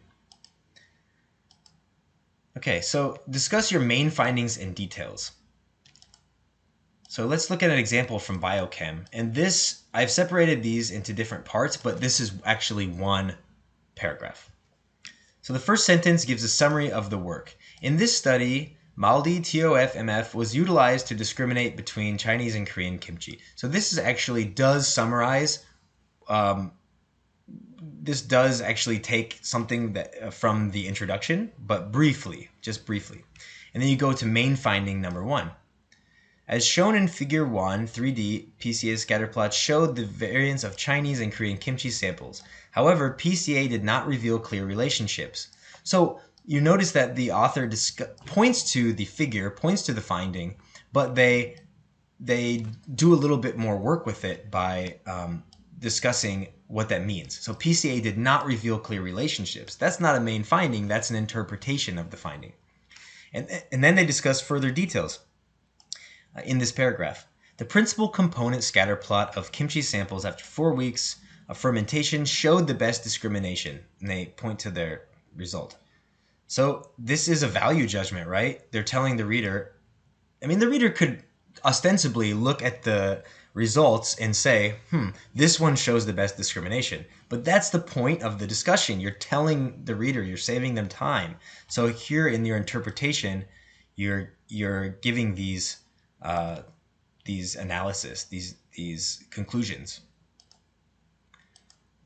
Okay, so discuss your main findings and details. So let's look at an example from biochem. And this, I've separated these into different parts, but this is actually one paragraph. So the first sentence gives a summary of the work. In this study, MALDI TOF-MF was utilized to discriminate between Chinese and Korean kimchi. So this does summarize. This does actually take something that from the introduction, but just briefly. And then you go to main finding number 1. As shown in Figure 1, 3D, PCA scatter plots showed the variance of Chinese and Korean kimchi samples. However, PCA did not reveal clear relationships. So you notice that the author points to the figure, points to the finding, but they do a little bit more work with it by discussing what that means. So PCA did not reveal clear relationships. That's not a main finding, that's an interpretation of the finding. And then they discuss further details. In this paragraph, the principal component scatter plot of kimchi samples after 4 weeks of fermentation showed the best discrimination, and they point to their result. So this is a value judgment, right? They're telling the reader, the reader could ostensibly look at the results and say, this one shows the best discrimination. But that's the point of the discussion. You're telling the reader, you're saving them time. So here in your interpretation, you're giving these analysis, these conclusions.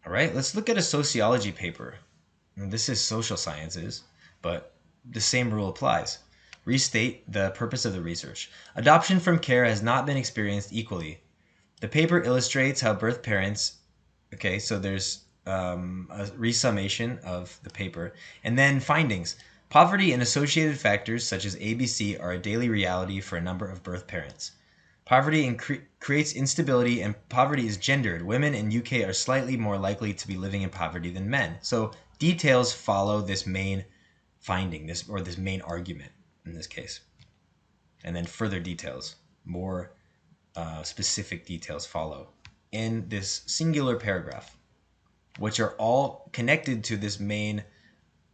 All right, let's look at a sociology paper. And this is social sciences, but the same rule applies. Restate the purpose of the research. Adoption from care has not been experienced equally. The paper illustrates how birth parents. Okay, so there's a resummation of the paper. And then findings. Poverty and associated factors such as ABC are a daily reality for a number of birth parents. Poverty creates instability, and poverty is gendered. Women in UK are slightly more likely to be living in poverty than men. So details follow this main finding, this main argument in this case. And then further details, more specific details follow in this singular paragraph, which are all connected to this main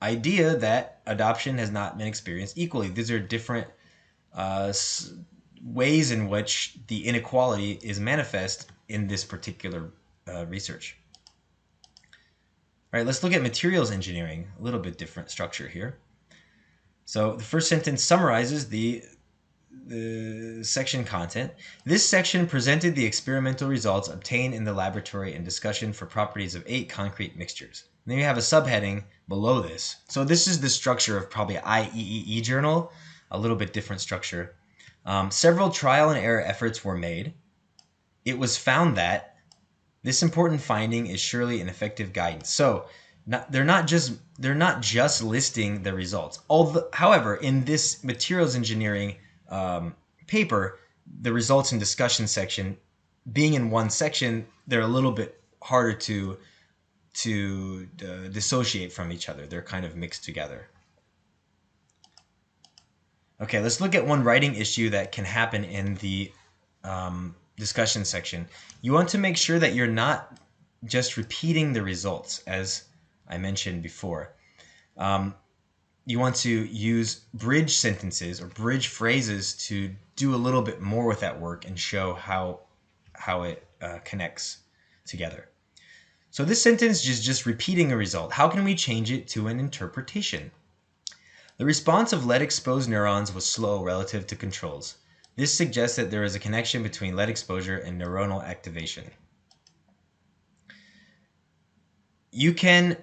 idea that adoption has not been experienced equally. These are different ways in which the inequality is manifest in this particular research. All right, let's look at materials engineering, a little bit different structure here. So the first sentence summarizes the section content. This section presented the experimental results obtained in the laboratory and discussion for properties of 8 concrete mixtures. And then you have a subheading below this. So this is the structure of probably IEEE journal, a little bit different structure. Several trial and error efforts were made. It was found that this important finding is surely an effective guidance. So they're not just listing the results. However, in this materials engineering paper, the results and discussion section being in one section, they're a little bit harder to dissociate from each other. They're kind of mixed together. Okay, let's look at one writing issue that can happen in the discussion section. You want to make sure that you're not just repeating the results, as I mentioned before. You want to use bridge sentences or bridge phrases to do a little bit more with that work and show how it connects together. So this sentence is just repeating a result. How can we change it to an interpretation? The response of lead-exposed neurons was slow relative to controls. This suggests that there is a connection between lead exposure and neuronal activation. You can,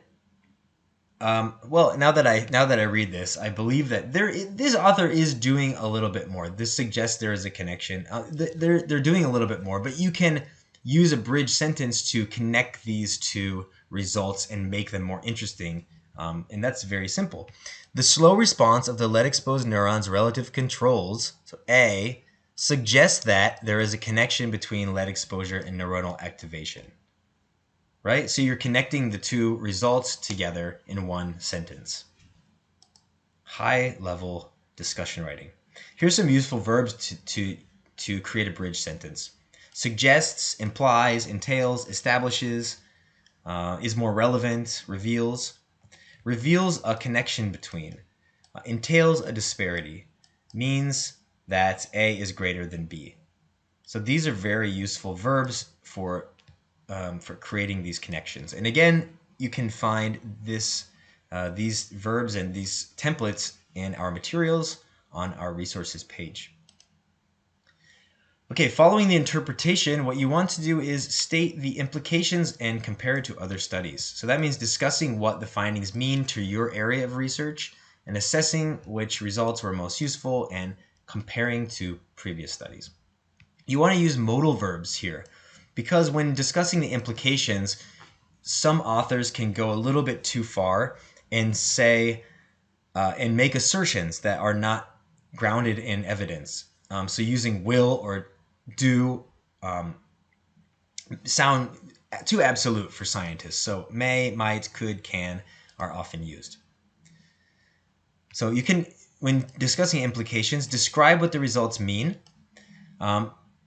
well, now that I read this, I believe that this author is doing a little bit more. This suggests there is a connection. They're doing a little bit more, but you can use a bridge sentence to connect these two results and make them more interesting. And that's very simple. The slow response of the lead-exposed neurons relative controls, so A, suggests that there is a connection between lead exposure and neuronal activation. Right? So you're connecting the two results together in one sentence. High-level discussion writing. Here's some useful verbs to create a bridge sentence. Suggests, implies, entails, establishes, is more relevant, reveals. Reveals a connection between, entails a disparity, means that A is greater than B. So these are very useful verbs for creating these connections. And again, you can find these verbs and these templates in our materials on our resources page. Okay, following the interpretation, what you want to do is state the implications and compare it to other studies. So that means discussing what the findings mean to your area of research and assessing which results were most useful and comparing to previous studies. You want to use modal verbs here because when discussing the implications, some authors can go a little bit too far and say and make assertions that are not grounded in evidence. So using will or do sound too absolute for scientists. So may, might, could, can are often used. So you can, when discussing implications, describe what the results mean,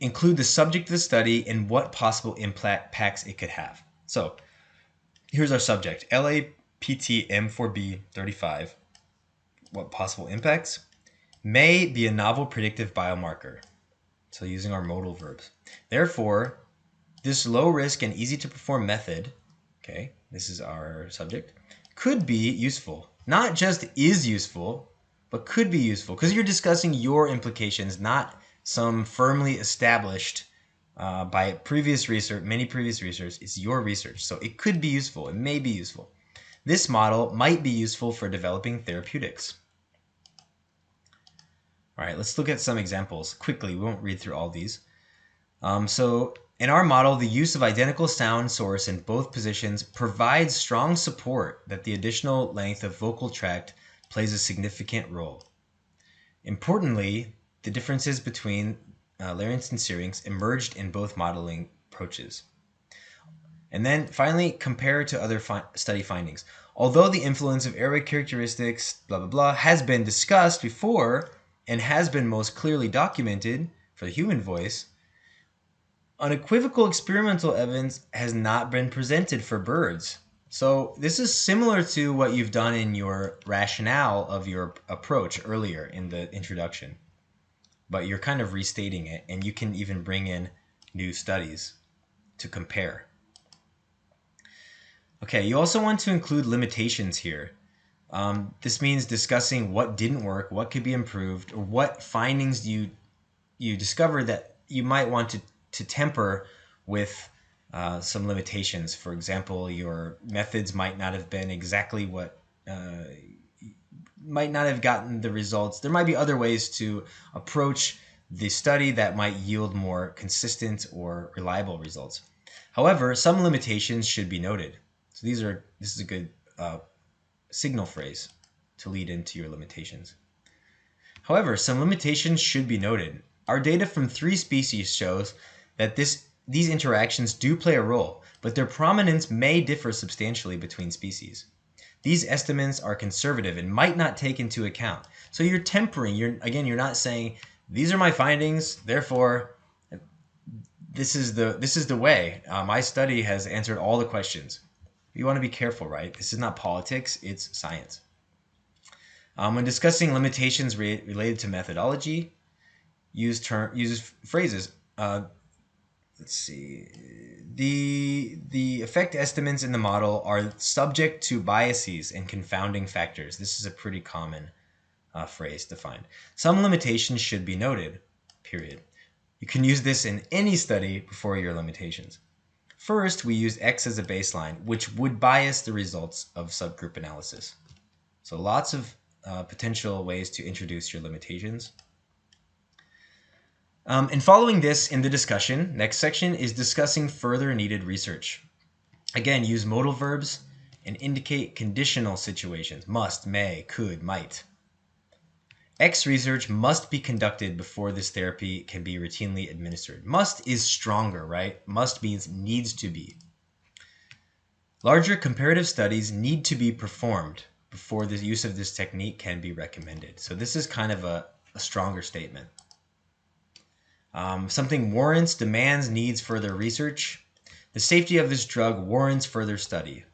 include the subject of the study and what possible impacts it could have. So here's our subject, LAPT M4B 35. What possible impacts? May be a novel predictive biomarker. So using our modal verbs. Therefore, this low risk and easy to perform method, okay, this is our subject, could be useful. Not just is useful, but could be useful because you're discussing your implications, not some firmly established by previous research, many previous research. It's your research, so it could be useful. It may be useful. This model might be useful for developing therapeutics. All right, let's look at some examples quickly. We won't read through all these. So in our model, the use of identical sound source in both positions provides strong support that the additional length of vocal tract plays a significant role. Importantly, the differences between larynx and syrinx emerged in both modeling approaches. And then finally, compare to other study findings. Although the influence of airway characteristics, blah, blah, blah, has been discussed before and has been most clearly documented for the human voice, unequivocal experimental evidence has not been presented for birds. So this is similar to what you've done in your rationale of your approach earlier in the introduction. But you're kind of restating it, and you can even bring in new studies to compare. Okay, you also want to include limitations here. This means discussing what didn't work, what could be improved, or what findings you discover that you might want to temper with some limitations. For example, your methods might not have been exactly what might not have gotten the results. There might be other ways to approach the study that might yield more consistent or reliable results. However, some limitations should be noted. So this is a good signal phrase to lead into your limitations. However, some limitations should be noted. Our data from 3 species shows that these interactions do play a role, but their prominence may differ substantially between species. These estimates are conservative and might not take into account. So you're tempering. You're not saying these are my findings, therefore this is the way. My study has answered all the questions. You want to be careful, right? This is not politics, it's science. When discussing limitations related to methodology, use phrases. Let's see. The effect estimates in the model are subject to biases and confounding factors. This is a pretty common phrase to find. Some limitations should be noted, period. You can use this in any study before your limitations. First, we use X as a baseline, which would bias the results of subgroup analysis. So lots of potential ways to introduce your limitations. And following this in the discussion, next section is discussing further needed research. Again, use modal verbs and indicate conditional situations: must, may, could, might. X research must be conducted before this therapy can be routinely administered. Must is stronger, right? Must means needs to be. Larger comparative studies need to be performed before the use of this technique can be recommended. So this is kind of a stronger statement. Something warrants, demands, needs further research. The safety of this drug warrants further study.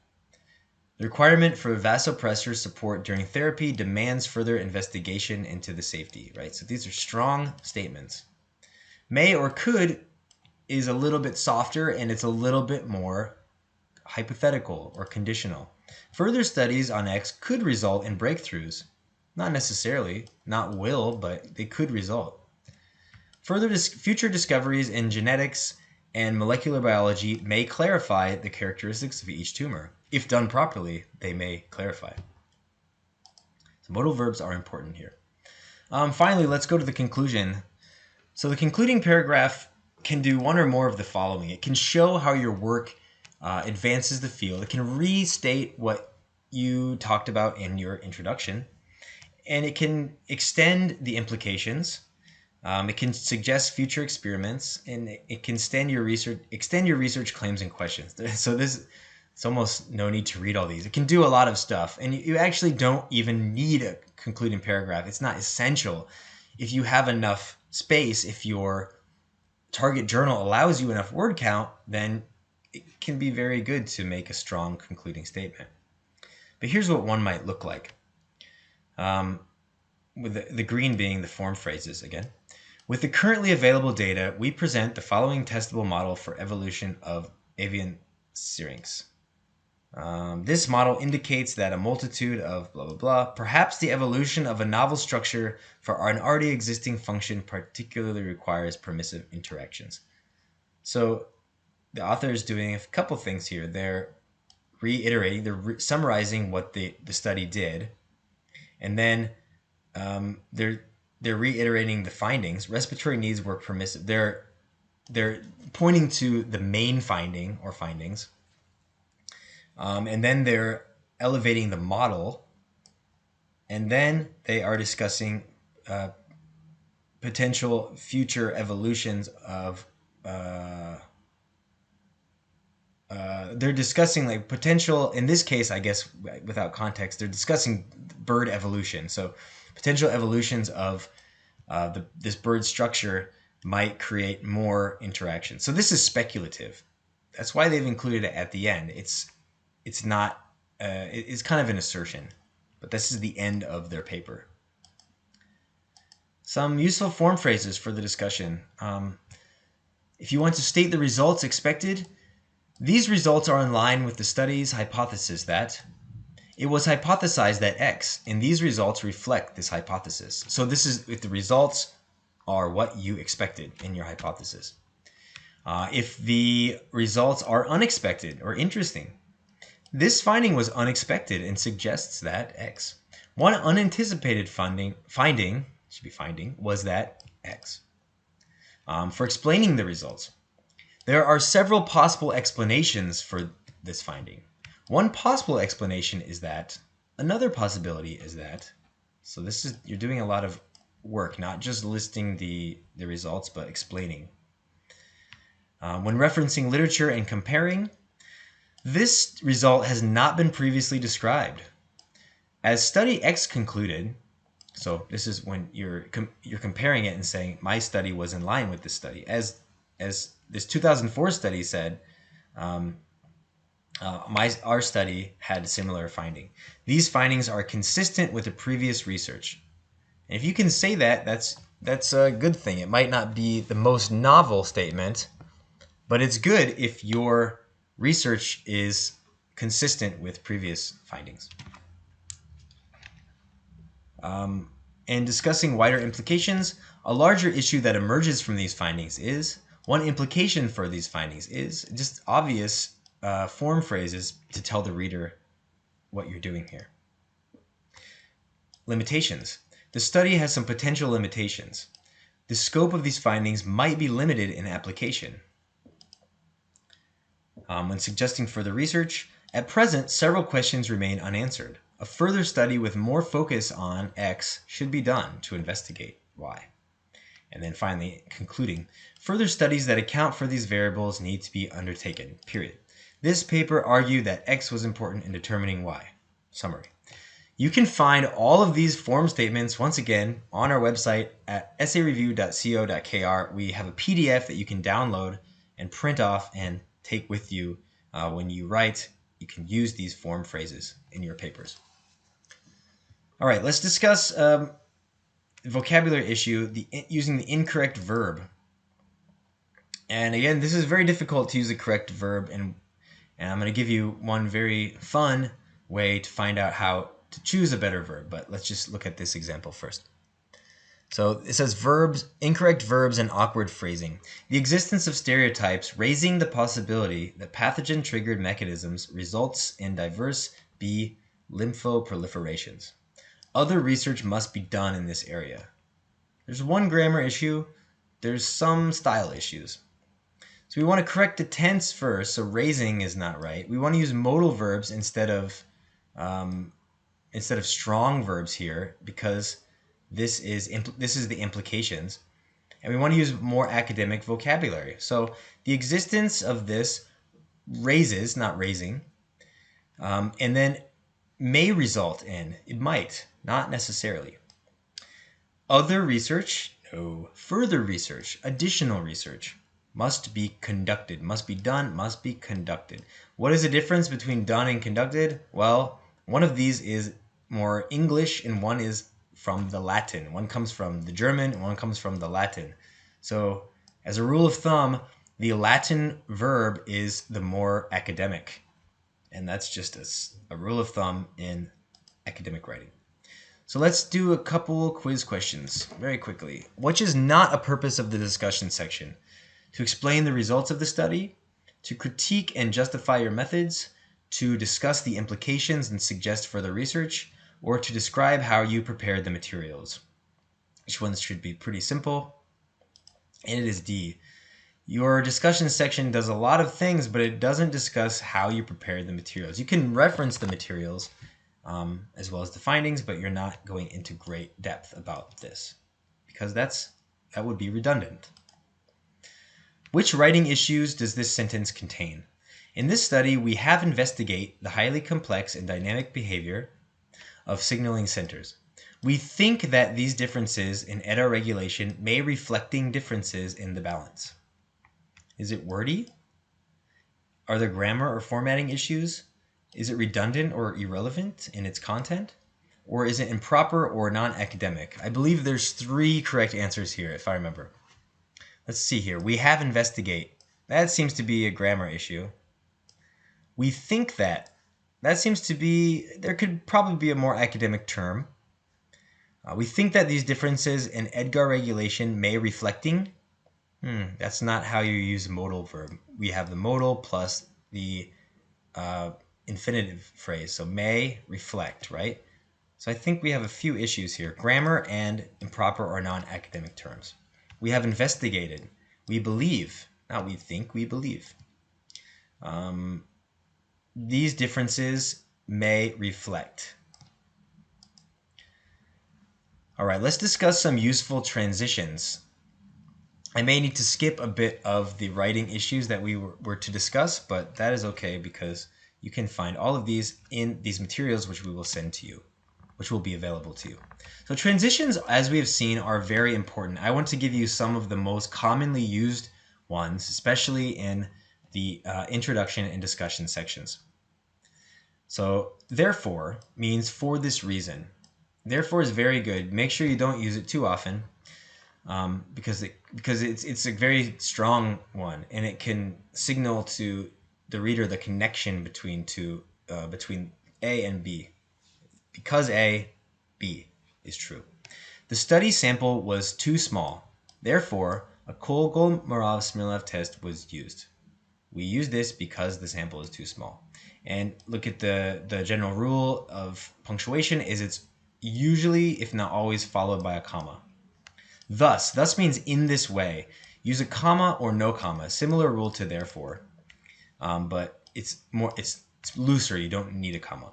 The requirement for vasopressor support during therapy demands further investigation into the safety, right? So these are strong statements. May or could is a little bit softer, and it's a little bit more hypothetical or conditional. Further studies on X could result in breakthroughs. Not necessarily, not will, but they could result. Further future discoveries in genetics and molecular biology may clarify the characteristics of each tumor. If done properly, they may clarify. So modal verbs are important here. Finally, let's go to the conclusion. So the concluding paragraph can do one or more of the following. It can show how your work advances the field. It can restate what you talked about in your introduction. And it can extend the implications. It can suggest future experiments, and it can extend your research claims and questions. So it's almost no need to read all these. It can do a lot of stuff, and you actually don't even need a concluding paragraph. It's not essential. If you have enough space, if your target journal allows you enough word count, then it can be very good to make a strong concluding statement. But here's what one might look like. With the green being the form phrases again. With the currently available data, we present the following testable model for evolution of avian syrinx. This model indicates that a multitude of blah, blah, blah, perhaps the evolution of a novel structure for an already existing function particularly requires permissive interactions. So the author is doing a couple things here. They're reiterating, summarizing what the study did, and then they're reiterating the findings. Respiratory needs were permissive. They're pointing to the main finding or findings, and then they're elevating the model, and then they are discussing potential future evolutions of. They're discussing like potential. In this case, I guess without context, they're discussing bird evolution. So potential evolutions of this bird structure might create more interaction. So this is speculative. That's why they've included it at the end. It's not. It's kind of an assertion, but this is the end of their paper. Some useful form phrases for the discussion. If you want to state the results expected, these results are in line with the study's hypothesis that it was hypothesized that X, and these results reflect this hypothesis. So this is if the results are what you expected in your hypothesis. If the results are unexpected or interesting, this finding was unexpected and suggests that X. One unanticipated finding was that X. For explaining the results, there are several possible explanations for this finding. One possible explanation is that. Another possibility is that. So this is, you're doing a lot of work, not just listing the results, but explaining. When referencing literature and comparing, this result has not been previously described. As study X concluded, so this is when you're comparing it and saying my study was in line with this study. As this 2004 study said, our study had a similar finding. These findings are consistent with the previous research. And if you can say that, that's a good thing. It might not be the most novel statement, but it's good if your research is consistent with previous findings. And discussing wider implications, a larger issue that emerges from these findings is, one implication for these findings is just obvious form phrases to tell the reader what you're doing here. Limitations. The study has some potential limitations. The scope of these findings might be limited in application. When suggesting further research, at present, several questions remain unanswered. A further study with more focus on X should be done to investigate Y. And then finally, concluding, further studies that account for these variables need to be undertaken, period. This paper argued that X was important in determining Y. Summary. You can find all of these form statements, once again, on our website atessayreview.co.kr. We have a PDF that you can download and print off and take with you when you write. You can use these form phrases in your papers. All right, let's discuss the vocabulary issue, using the incorrect verb. And again, this is very difficult to use the correct verb, and I'm going to give you one very fun way to find out how to choose a better verb. But let's just look at this example first. So it says verbs, incorrect verbs, and awkward phrasing. The existence of stereotypes raising the possibility that pathogen-triggered mechanisms results in diverse B lymphoproliferations. Other research must be done in this area. There's one grammar issue. There's some style issues. So we want to correct the tense first. So raising is not right. We want to use modal verbs instead of strong verbs here, because this is the implications, and we want to use more academic vocabulary. So the existence of this raises, not raising, and then may result in, it might, not necessarily. Other research, no. Further research, additional research, must be conducted, must be done, must be conducted. What is the difference between done and conducted? Well, one of these is more English and one is from the Latin. One comes from the German and one comes from the Latin. So as a rule of thumb, the Latin verb is the more academic. And that's just a rule of thumb in academic writing. So let's do a couple quiz questions very quickly. Which is not a purpose of the discussion section. to explain the results of the study, to critique and justify your methods, to discuss the implications and suggest further research, or to describe how you prepared the materials. Each one should be pretty simple. And it is D. Your discussion section does a lot of things, but it doesn't discuss how you prepared the materials. You can reference the materials as well as the findings, but you're not going into great depth about this because that would be redundant. Which writing issues does this sentence contain? In this study, we have investigate the highly complex and dynamic behavior of signaling centers. We think that these differences in ETA regulation may reflecting differences in the balance. Is it wordy? Are there grammar or formatting issues? Is it redundant or irrelevant in its content? Or is it improper or non-academic? I believe there's 3 correct answers here, if I remember. Let's see here. We have investigate. That seems to be a grammar issue. We think that. That seems to be, there could probably be a more academic term. We think that these differences in EDGAR regulation may reflecting. That's not how you use a modal verb. We have the modal plus the infinitive phrase. So may reflect, right? So I think we have a few issues here. Grammar and improper or non-academic terms. We have investigated. We believe. Not we think, we believe. These differences may reflect. All right, let's discuss some useful transitions. I may need to skip a bit of the writing issues that we were to discuss, but that is okay because you can find all of these in these materials which we will send to you, which will be available to you. So transitions, as we have seen, are very important. I want to give you some of the most commonly used ones, especially in the introduction and discussion sections. So therefore means for this reason. Therefore is very good. Make sure you don't use it too often. Because it's a very strong one, and it can signal to the reader the connection between A and B. Because A, B is true. The study sample was too small. Therefore, a Kolmogorov-Smirnov test was used. We use this because the sample is too small. And look at the general rule of punctuation is it's usually, if not always, followed by a comma. Thus means in this way. Use a comma or no comma. Similar rule to therefore, but it's looser. You don't need a comma.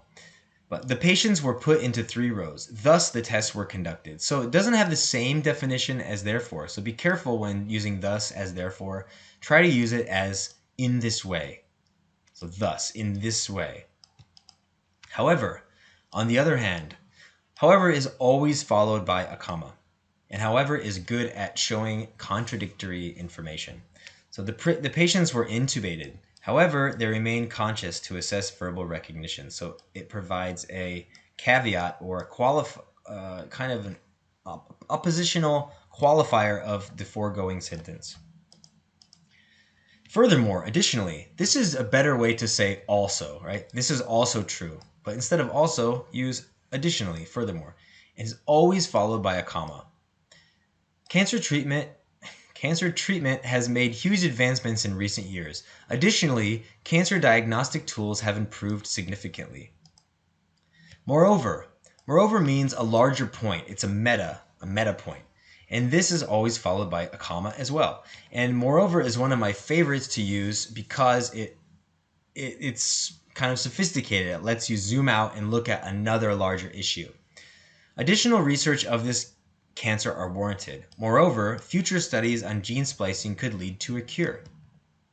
But the patients were put into 3 rows. Thus, the tests were conducted. So it doesn't have the same definition as therefore. So be careful when using thus as therefore. Try to use it as in this way. So thus, in this way. However, on the other hand, however is always followed by a comma. And however is good at showing contradictory information. So the patients were intubated. However, they remained conscious to assess verbal recognition. So it provides a caveat or a kind of an oppositional qualifier of the foregoing sentence. Furthermore, additionally, this is a better way to say also, right? This is also true. But instead of also, use additionally, furthermore. It is always followed by a comma. Cancer treatment has made huge advancements in recent years. Additionally, cancer diagnostic tools have improved significantly. Moreover means a larger point. It's a meta point. And this is always followed by a comma as well. And moreover is one of my favorites to use because it's kind of sophisticated. It lets you zoom out and look at another larger issue. Additional research of this cancer are warranted. Moreover, future studies on gene splicing could lead to a cure.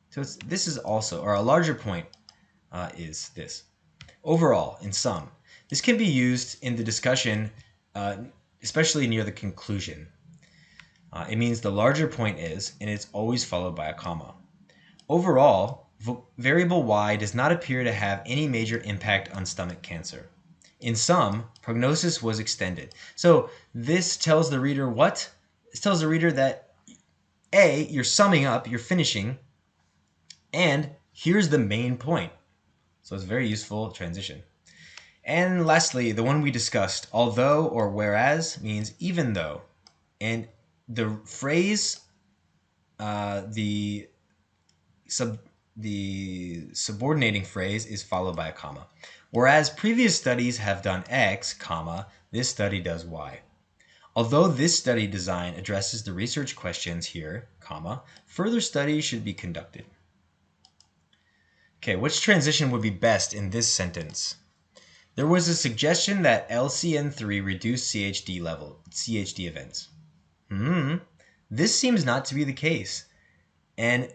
So this is also, or a larger point is this. Overall, in sum, this can be used in the discussion, especially near the conclusion. It means the larger point is, and it's always followed by a comma. Overall, variable y does not appear to have any major impact on stomach cancer. In sum, prognosis was extended. So this tells the reader what? This tells the reader that A, you're summing up, you're finishing, and here's the main point. So it's a very useful transition. And lastly, the one we discussed, although or whereas means even though. And the phrase the sub the subordinating phrase is followed by a comma. Whereas previous studies have done X, comma, this study does Y. Although this study design addresses the research questions here, comma, further studies should be conducted. Okay, which transition would be best in this sentence? There was a suggestion that LCN3 reduced CHD events. This seems not to be the case, and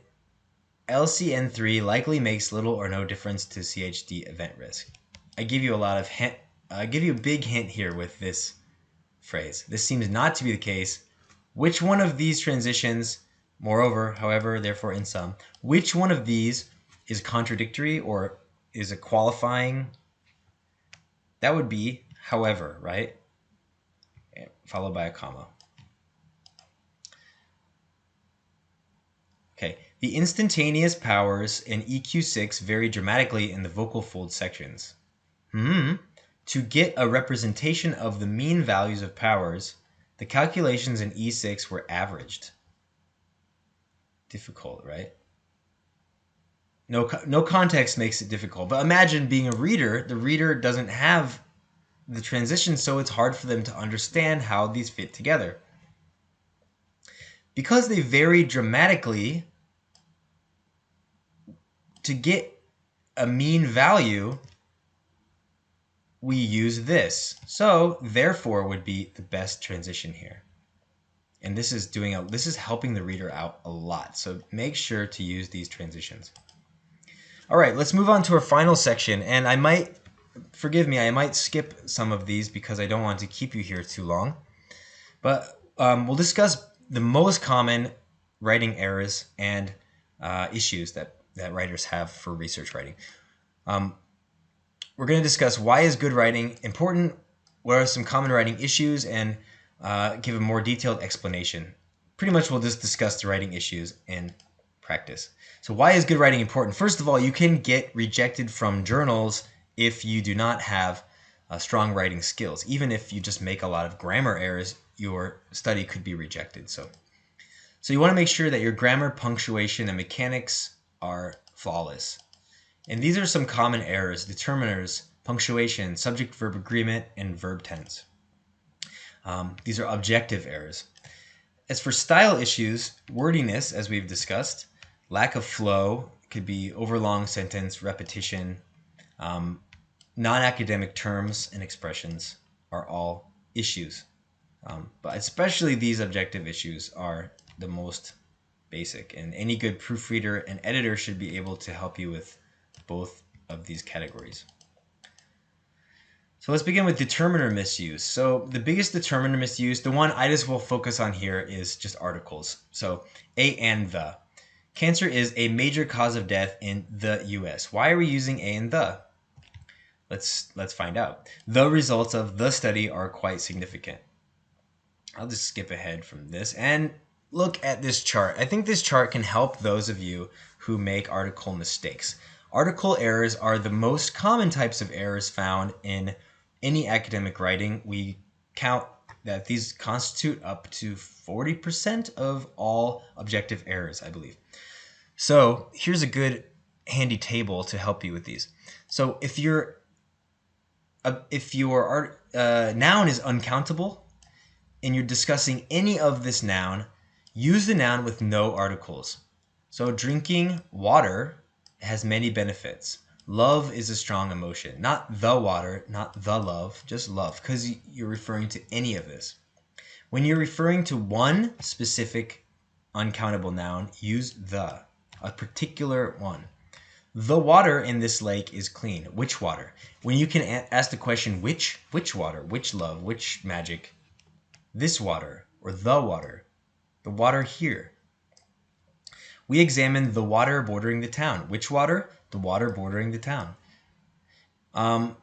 LCN3 likely makes little or no difference to CHD event risk. I give you a big hint here with this phrase. This seems not to be the case. Which one of these transitions, moreover, however, therefore, in sum, which one of these is contradictory or is a qualifying? That would be however, right? Followed by a comma. Okay, the instantaneous powers in EQ6 vary dramatically in the vocal fold sections. To get a representation of the mean values of powers, the calculations in E6 were averaged. Difficult, right? No context makes it difficult. But imagine being a reader. The reader doesn't have the transition, so it's hard for them to understand how these fit together. Because they vary dramatically, to get a mean value, we use this. So, therefore, would be the best transition here. And this is helping the reader out a lot. So make sure to use these transitions. All right, let's move on to our final section. And I might skip some of these because I don't want to keep you here too long. But we'll discuss the most common writing errors and issues that writers have for research writing. We're going to discuss why is good writing important, what are some common writing issues, and give a more detailed explanation. Pretty much we'll just discuss the writing issues in practice. So why is good writing important? First of all, you can get rejected from journals if you do not have strong writing skills. Even if you just make a lot of grammar errors, your study could be rejected. So you want to make sure that your grammar, punctuation, and mechanics are flawless. And these are some common errors: determiners, punctuation, subject-verb agreement, and verb tense. These are objective errors. As for style issues, wordiness, as we've discussed, lack of flow, could be overlong sentence, repetition, non-academic terms and expressions are all issues. But especially these objective issues are the most basic, and any good proofreader and editor should be able to help you with both of these categories. So let's begin with determiner misuse. So the biggest determiner misuse, the one I just will focus on here, is just articles. So a and the. Cancer is a major cause of death in the US. Why are we using a and the? Let's find out. The results of the study are quite significant. I'll just skip ahead from this and look at this chart. I think this chart can help those of you who make article mistakes. Article errors are the most common types of errors found in any academic writing. We count that these constitute up to 40% of all objective errors, I believe. So here's a good handy table to help you with these. So if your noun is uncountable and you're discussing any of this noun, use the noun with no articles. So drinking water has many benefits. Love is a strong emotion. Not the water, not the love, just love, because you're referring to any of this. When you're referring to one specific uncountable noun, use the, a particular one. The water in this lake is clean. Which water? When you can ask the question, which water, which love, which magic? This water, or the water here. We examined the water bordering the town. Which water? The water bordering the town.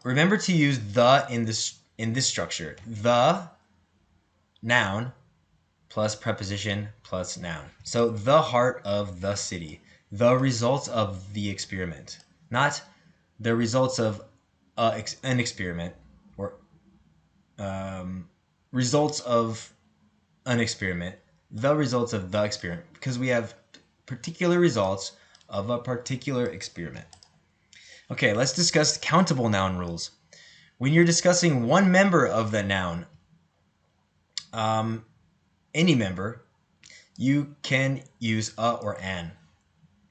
Remember to use the in this structure. The noun plus preposition plus noun. So the heart of the city. The results of the experiment. Not the results of an experiment, or results of an experiment. the results of the experiment because we have particular results of a particular experiment. Okay, let's discuss countable noun rules. When you're discussing one member of the noun, any member, you can use a or an.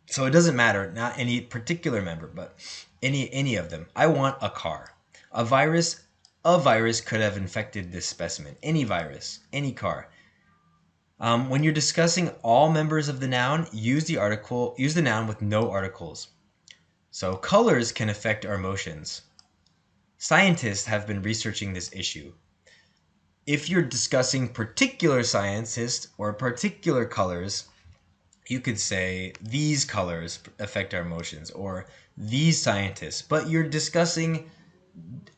So it doesn't matter, not any particular member, but any of them. I want a car. A virus could have infected this specimen. Any virus, any car. When you're discussing all members of the noun, use the noun with no articles. So colors can affect our emotions. Scientists have been researching this issue. If you're discussing particular scientists or particular colors, you could say these colors affect our emotions or these scientists, but you're discussing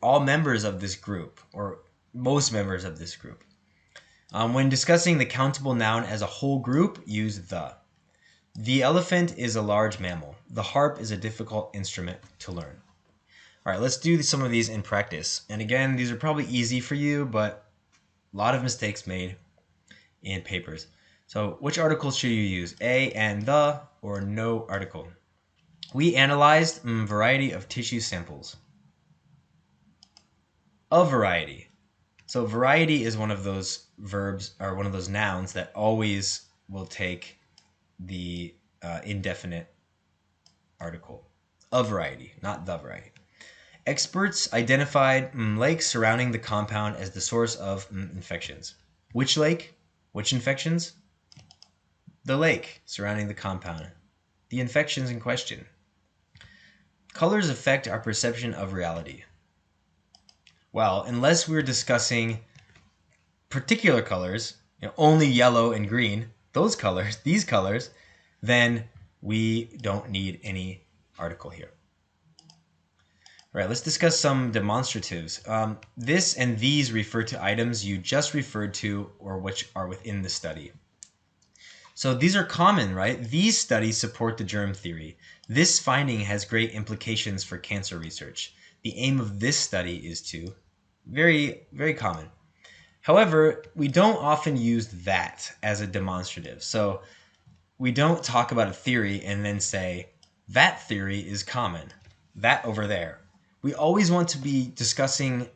all members of this group or most members of this group. When discussing the countable noun as a whole group, use the. The elephant is a large mammal. The harp is a difficult instrument to learn. All right, let's do some of these in practice. And again, these are probably easy for you, but a lot of mistakes made in papers. So which articles should you use? A and the or no article? We analyzed a variety of tissue samples. A variety. So variety is one of those verbs or one of those nouns that always will take the indefinite article. A variety, not the variety. Experts identified lakes surrounding the compound as the source of infections. Which lake? Which infections? The lake surrounding the compound. The infections in question. Colors affect our perception of reality. Well, unless we're discussing particular colors, only yellow and green, these colors, then we don't need any article here. All right, let's discuss some demonstratives. This and these refer to items you just referred to or which are within the study. So these are common, right? These studies support the germ theory. This finding has great implications for cancer research. The aim of this study is to, very, very common. However, we don't often use that as a demonstrative. So we don't talk about a theory and then say, that theory is common, that over there. We always want to be discussing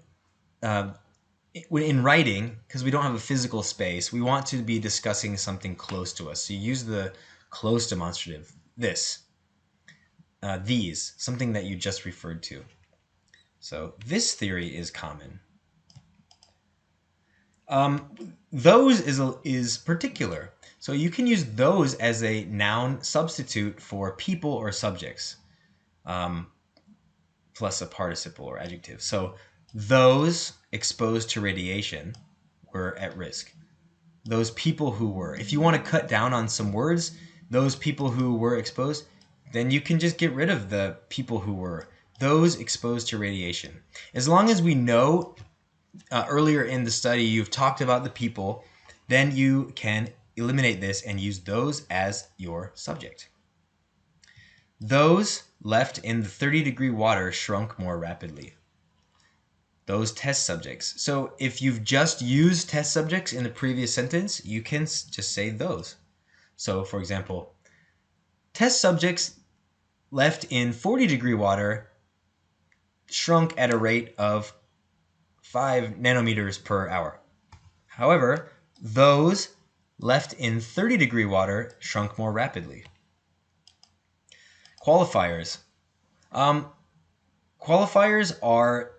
in writing, because we don't have a physical space, we want to be discussing something close to us. So you use the close demonstrative, this, these, something that you just referred to. So this theory is common. Those is particular. So you can use those as a noun substitute for people or subjects, plus a participle or adjective. So those exposed to radiation were at risk. Those people who were. If you want to cut down on some words, those people who were exposed, then you can just get rid of the people who were. Those exposed to radiation. As long as we know earlier in the study you've talked about the people, then you can eliminate this and use those as your subject. Those left in the 30-degree water shrunk more rapidly. Those test subjects. So if you've just used test subjects in the previous sentence, you can just say those. So for example, test subjects left in 40-degree water shrunk at a rate of 5 nanometers per hour. However, those left in 30-degree water shrunk more rapidly. Qualifiers. Qualifiers are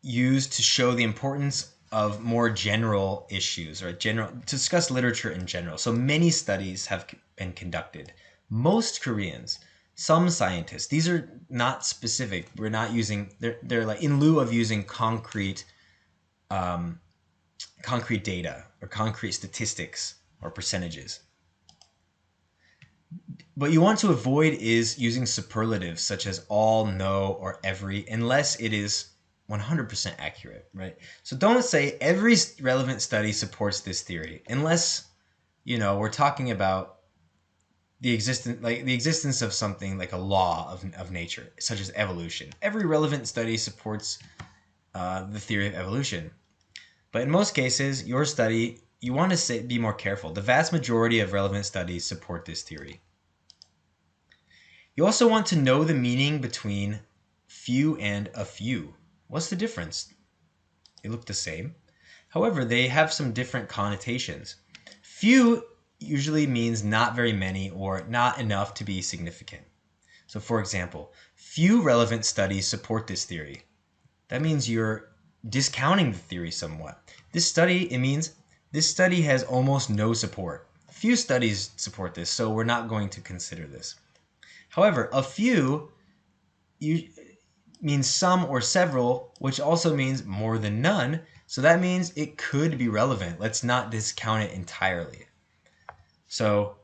used to show the importance of more general issues or to discuss literature in general. So many studies have been conducted. Most Koreans, some scientists, these are not specific. We're not using, they're like in lieu of using concrete data or concrete statistics or percentages. What you want to avoid is using superlatives such as all, no, or every, unless it is 100% accurate, right? So don't say every relevant study supports this theory, unless, we're talking about the existence of something like a law of nature, such as evolution. Every relevant study supports the theory of evolution. But in most cases, your study you want to say, be more careful. The vast majority of relevant studies support this theory. You also want to know the meaning between few and a few. What's the difference? They look the same. However, they have some different connotations. Few usually means not very many or not enough to be significant. So for example, few relevant studies support this theory. That means you're discounting the theory somewhat. It means this study has almost no support. Few studies support this, so we're not going to consider this. However, a few means some or several, which also means more than none. So that means it could be relevant. Let's not discount it entirely. So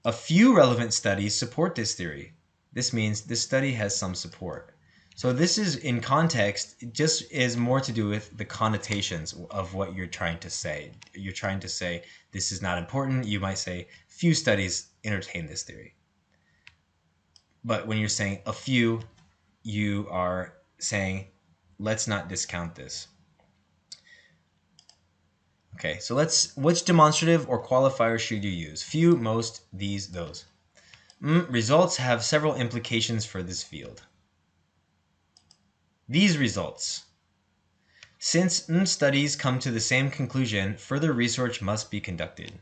a few relevant studies support this theory. This means this study has some support. So this is in context, it just is more to do with the connotations of what you're trying to say. You're trying to say this is not important. You might say few studies entertain this theory. But when you're saying a few, you are saying let's not discount this. Okay, so which demonstrative or qualifier should you use? Few, most, these, those. Results have several implications for this field. These results. Since studies come to the same conclusion, further research must be conducted.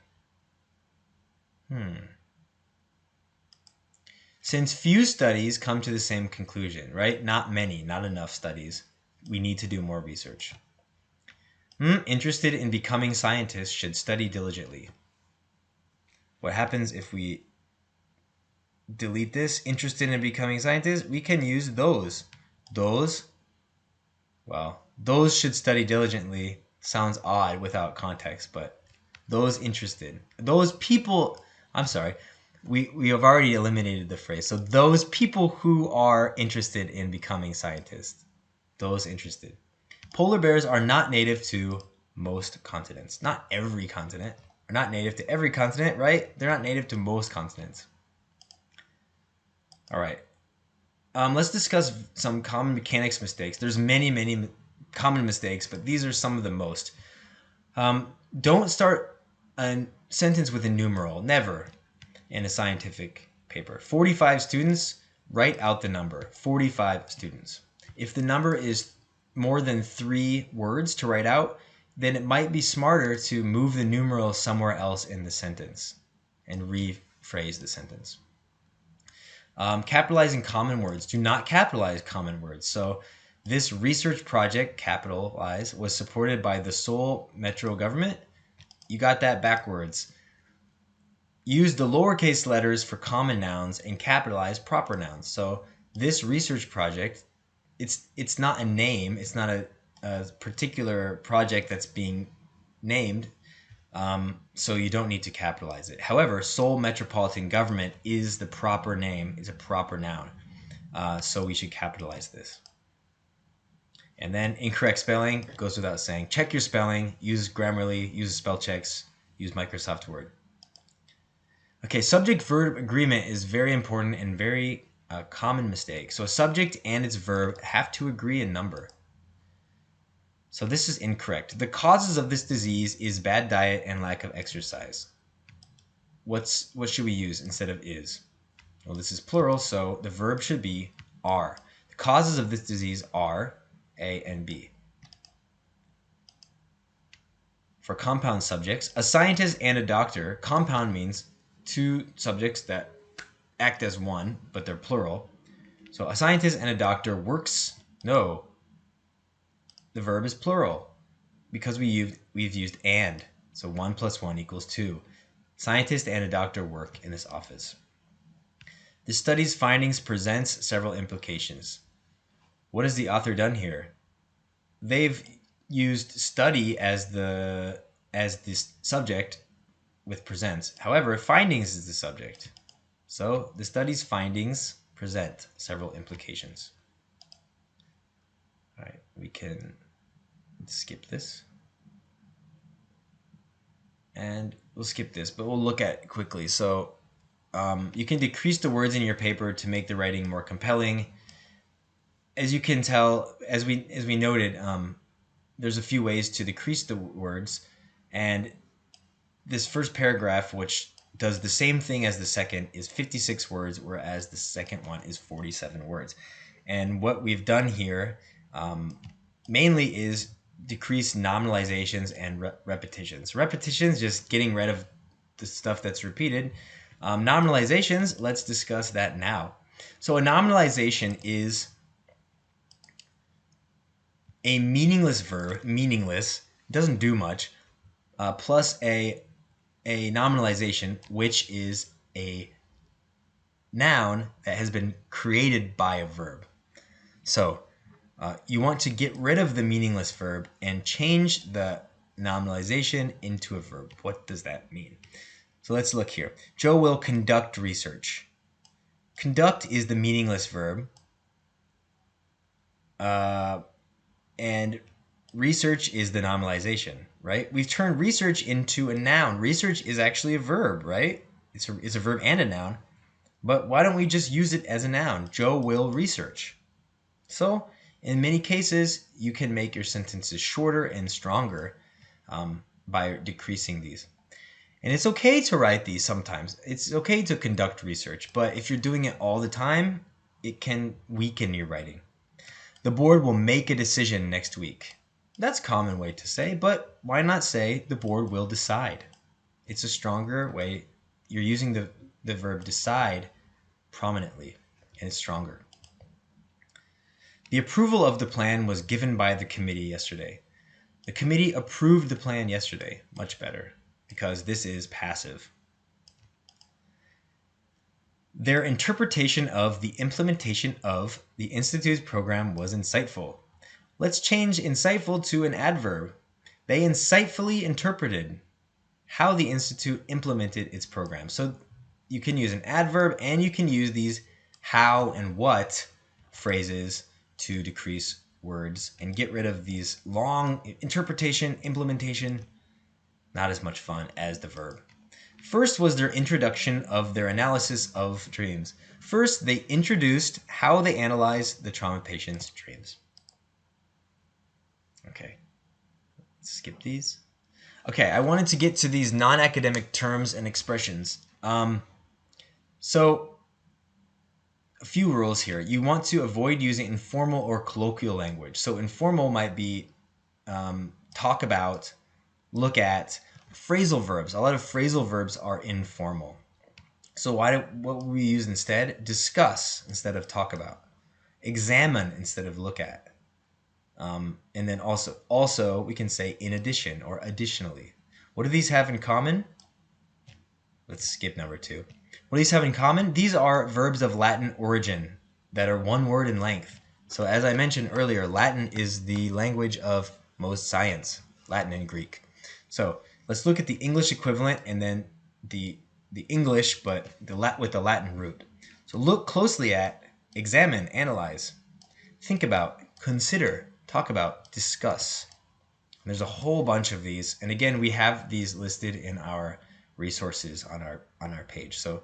Since few studies come to the same conclusion, right? Not many, not enough studies. We need to do more research. Interested in becoming scientists should study diligently. What happens if we delete this? Interested in becoming scientists? We can use those. Those should study diligently. Sounds odd without context, but those interested. Those people, I'm sorry, we have already eliminated the phrase. So those people who are interested in becoming scientists. Those interested. Polar bears are not native to most continents. Not every continent. They're not native to every continent, right? They're not native to most continents. All right. Let's discuss some common mechanics mistakes. There's many common mistakes, but these are some of the most. Don't start a sentence with a numeral. Never in a scientific paper. 45 students, write out the number. 45 students. If the number is more than 3 words to write out, then it might be smarter to move the numeral somewhere else in the sentence and rephrase the sentence. Capitalizing common words. Do not capitalize common words. So this research project, capitalize, was supported by the Seoul Metro government. You got that backwards. Use the lowercase letters for common nouns and capitalize proper nouns. So this research project, it's not a name. It's not a particular project that's being named. So you don't need to capitalize it. However, Seoul Metropolitan Government is the proper name, is a proper noun. So we should capitalize this. And then incorrect spelling goes without saying. Check your spelling, use Grammarly, use spell checks, use Microsoft Word. Okay, subject-verb agreement is very important and very common mistake. So a subject and its verb have to agree in number. So this is incorrect. The causes of this disease is bad diet and lack of exercise. What should we use instead of is? Well, this is plural, so the verb should be are. The causes of this disease are A and B. For compound subjects, a scientist and a doctor. Compound means two subjects that act as one, but they're plural. So a scientist and a doctor works. No. The verb is plural because we've used and. So 1 + 1 = 2. Scientist and a doctor work in this office. The study's findings presents several implications. What has the author done here? They've used study as this subject with presents. However, findings is the subject. So the study's findings present several implications. All right, we can skip this. And we'll skip this, but we'll look at it quickly. So you can decrease the words in your paper to make the writing more compelling. As you can tell, as we noted, there's a few ways to decrease the words, and this first paragraph, which does the same thing as the second, is 56 words, whereas the second one is 47 words. And what we've done here mainly is decrease nominalizations and repetitions. Repetitions, just getting rid of the stuff that's repeated. Nominalizations, let's discuss that now. So a nominalization is a meaningless verb, meaningless, doesn't do much, plus a nominalization, which is a noun that has been created by a verb. So you want to get rid of the meaningless verb and change the nominalization into a verb. What does that mean? So let's look here. Joe will conduct research. Conduct is the meaningless verb. And research is the nominalization, right? We've turned research into a noun. Research is actually a verb, right? It's a verb and a noun. But why don't we just use it as a noun? Joe will research. So in many cases, you can make your sentences shorter and stronger by decreasing these. And it's okay to write these sometimes. It's okay to conduct research, but if you're doing it all the time, it can weaken your writing. The board will make a decision next week. That's a common way to say, but why not say the board will decide? It's a stronger way. You're using the verb decide prominently, and it's stronger. The approval of the plan was given by the committee yesterday. The committee approved the plan yesterday. Much better, because this is passive. Their interpretation of the implementation of the Institute's program was insightful. Let's change insightful to an adverb. They insightfully interpreted how the Institute implemented its program. So you can use an adverb and you can use these how and what phrases to decrease words and get rid of these long interpretation, implementation, not as much fun as the verb. First was their introduction of their analysis of dreams. First, they introduced how they analyzed the trauma patient's dreams. Okay, let's skip these. Okay, I wanted to get to these non-academic terms and expressions. So, a few rules here. You want to avoid using informal or colloquial language. So informal might be talk about, look at. Phrasal verbs. A lot of phrasal verbs are informal. So what would we use instead? Discuss instead of talk about. Examine instead of look at. And then also we can say in addition or additionally. What do these have in common? Let's skip number 2. What do these have in common? These are verbs of Latin origin that are one word in length. So as I mentioned earlier, Latin is the language of most science, Latin and Greek. So let's look at the English equivalent and then the English, but with the Latin root. So look closely at, examine, analyze, think about, consider, talk about, discuss. And there's a whole bunch of these, and again, we have these listed in our resources on our page. So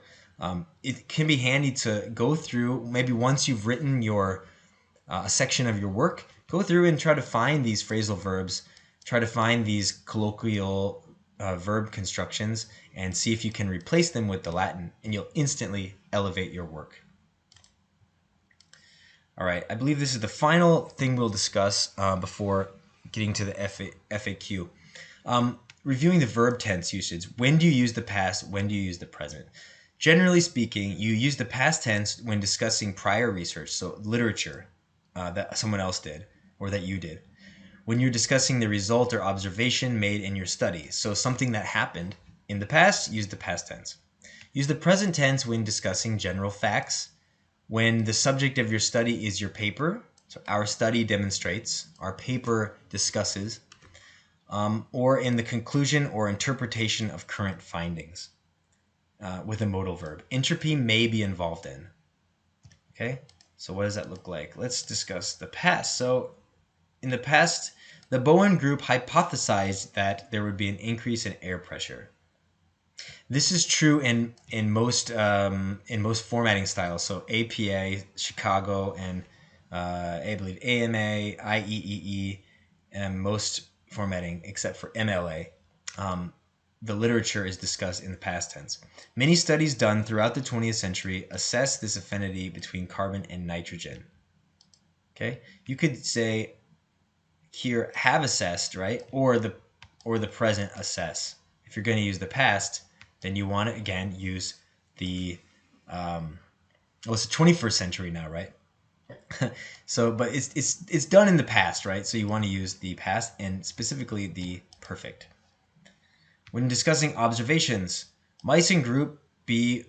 it can be handy to go through. Maybe once you've written your a section of your work, go through and try to find these phrasal verbs, try to find these colloquial verb constructions, and see if you can replace them with the Latin, and you'll instantly elevate your work. All right, I believe this is the final thing we'll discuss before getting to the FAQ. Reviewing the verb tense usage. When do you use the past? When do you use the present? Generally speaking, you use the past tense when discussing prior research, so literature that someone else did or that you did. When you're discussing the result or observation made in your study, so something that happened in the past, use the past tense. Use the present tense when discussing general facts. When the subject of your study is your paper, so our study demonstrates, our paper discusses, or in the conclusion or interpretation of current findings with a modal verb. Entropy may be involved in. Okay, so what does that look like? Let's discuss the past. So in the past, the Bowen group hypothesized that there would be an increase in air pressure. This is true in most formatting styles. So APA, Chicago, and I believe AMA, IEEE, and most formatting except for MLA. the literature is discussed in the past tense. Many studies done throughout the 20th century assess this affinity between carbon and nitrogen. Okay, you could say here have assessed, right? Or the present assess. If you're going to use the past, then you want to again use the well, it's the 21st century now, right? So, but it's done in the past, right? So you want to use the past and specifically the perfect. When discussing observations, mice in group B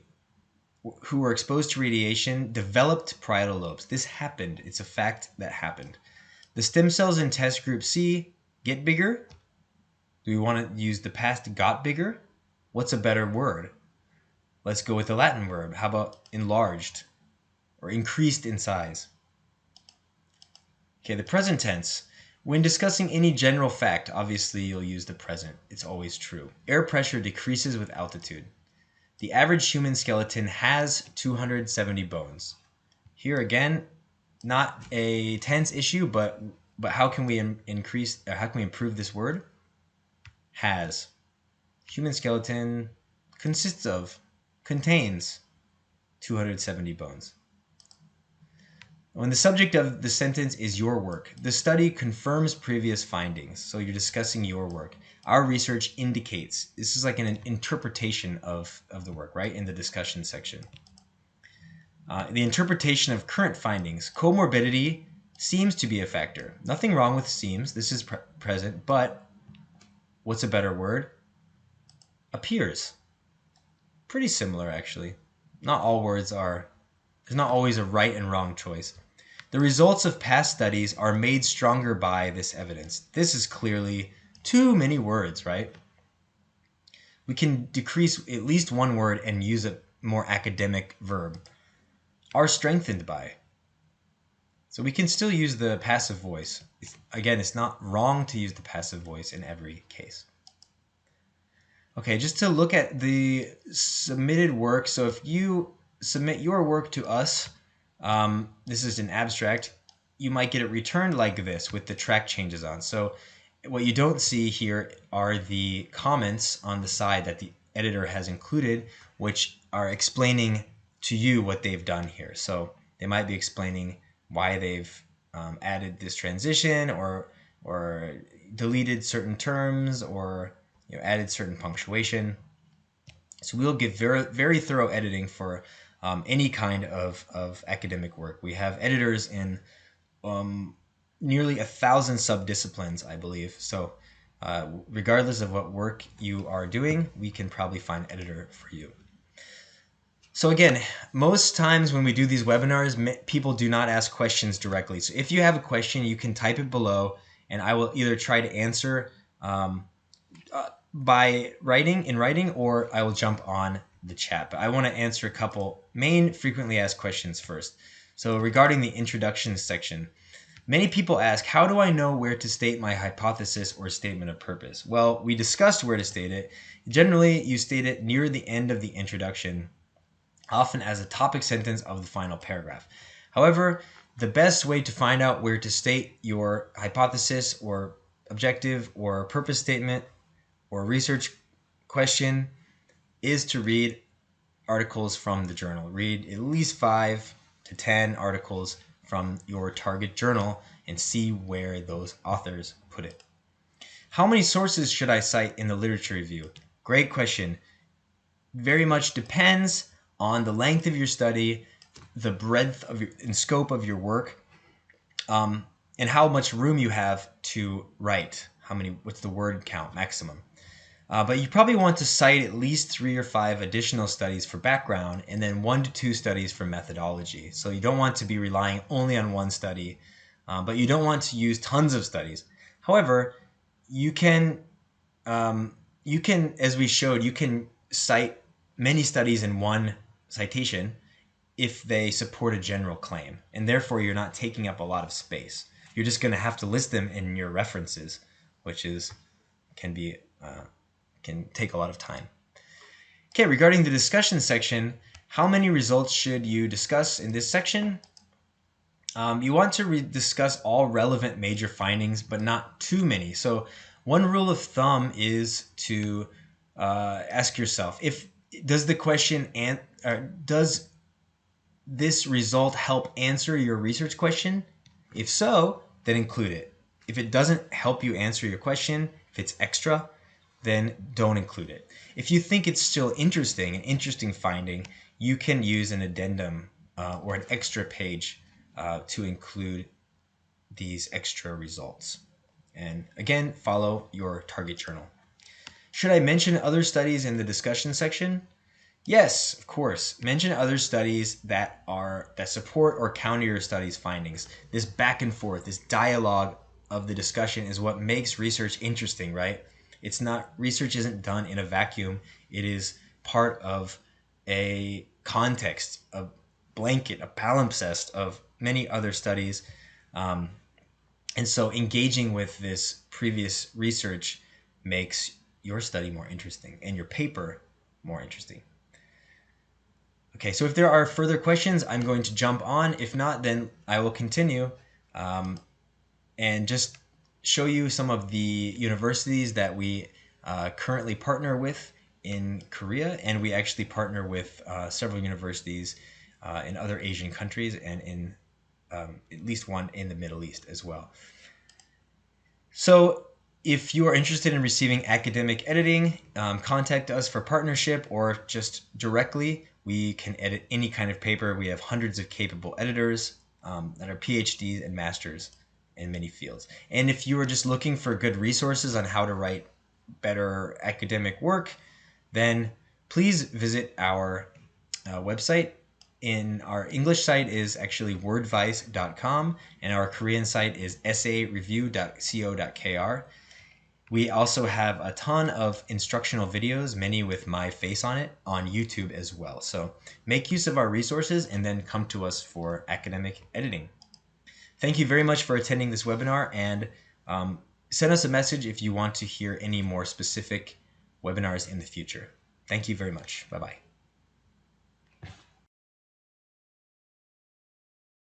who were exposed to radiation developed parietal lobes. This happened. It's a fact that happened. The stem cells in test group C get bigger. Do we want to use the past got bigger? What's a better word? Let's go with the Latin verb. How about enlarged or increased in size? Okay, the present tense. When discussing any general fact, obviously you'll use the present. It's always true. Air pressure decreases with altitude. The average human skeleton has 270 bones. Here again, not a tense issue, but how can we increase? How can we improve this word? Has. Human skeleton consists of, contains 270 bones. When the subject of the sentence is your work, the study confirms previous findings. So you're discussing your work. Our research indicates. This is like an interpretation of the work, right? In the discussion section. The interpretation of current findings. Comorbidity seems to be a factor. Nothing wrong with seems. This is present, but what's a better word? Appears. Pretty similar, actually. Not all words are. There's not always a right and wrong choice. The results of past studies are made stronger by this evidence. This is clearly too many words, right? We can decrease at least one word and use a more academic verb. Are strengthened by. So we can still use the passive voice. Again, it's not wrong to use the passive voice in every case. Okay, just to look at the submitted work. So if you submit your work to us, this is an abstract, you might get it returned like this with the track changes on. So what you don't see here are the comments on the side that the editor has included, which are explaining to you what they've done here. So they might be explaining why they've added this transition or deleted certain terms or added certain punctuation. So we'll give very, very thorough editing for any kind of academic work. We have editors in nearly 1,000 subdisciplines, I believe. So regardless of what work you are doing, we can probably find an editor for you. So again, most times when we do these webinars, people do not ask questions directly. So if you have a question, you can type it below, and I will either try to answer by writing, or I will jump on the chat. But I want to answer a couple main frequently asked questions first. So regarding the introduction section, many people ask, how do I know where to state my hypothesis or statement of purpose? Well, we discussed where to state it. Generally, you state it near the end of the introduction, often as a topic sentence of the final paragraph. However, the best way to find out where to state your hypothesis or objective or purpose statement or research question is to read articles from the journal. Read at least 5 to 10 articles from your target journal and see where those authors put it. How many sources should I cite in the literature review? Great question. Very much depends on the length of your study, the breadth of and scope of your work, and how much room you have to write. What's the word count maximum? But you probably want to cite at least 3 or 5 additional studies for background and then 1 to 2 studies for methodology. So you don't want to be relying only on one study, but you don't want to use tons of studies. However, you can, as we showed, you can cite many studies in one citation if they support a general claim, and therefore you're not taking up a lot of space. You're just going to have to list them in your references, which can take a lot of time. Okay, regarding the discussion section, how many results should you discuss in this section? You want to discuss all relevant major findings, but not too many. So one rule of thumb is to ask yourself, if does the question and does this result help answer your research question? If so, then include it. If it doesn't help you answer your question, if it's extra, then don't include it. If you think it's still interesting, an interesting finding, you can use an addendum or an extra page to include these extra results. And again, follow your target journal. Should I mention other studies in the discussion section? Yes, of course. Mention other studies that support or counter your study's findings. This back and forth, this dialogue of the discussion is what makes research interesting, right? It's not Research isn't done in a vacuum. It is part of a context, a blanket, a palimpsest of many other studies. And so engaging with this previous research makes your study more interesting and your paper more interesting. Okay, so if there are further questions, I'm going to jump on. If not, then I will continue and just show you some of the universities that we currently partner with in Korea, and we actually partner with several universities in other Asian countries and in at least one in the Middle East as well. So if you are interested in receiving academic editing, contact us for partnership or just directly. We can edit any kind of paper. We have hundreds of capable editors that are PhDs and masters in many fields. And if you are just looking for good resources on how to write better academic work, then please visit our website. In our English site is actually wordvice.com, and our Korean site isessayreview.co.kr. We also have a ton of instructional videos, many with my face on it, on YouTube as well. So make use of our resources and then come to us for academic editing. Thank you very much for attending this webinar, and send us a message if you want to hear any more specific webinars in the future. Thank you very much. Bye-bye.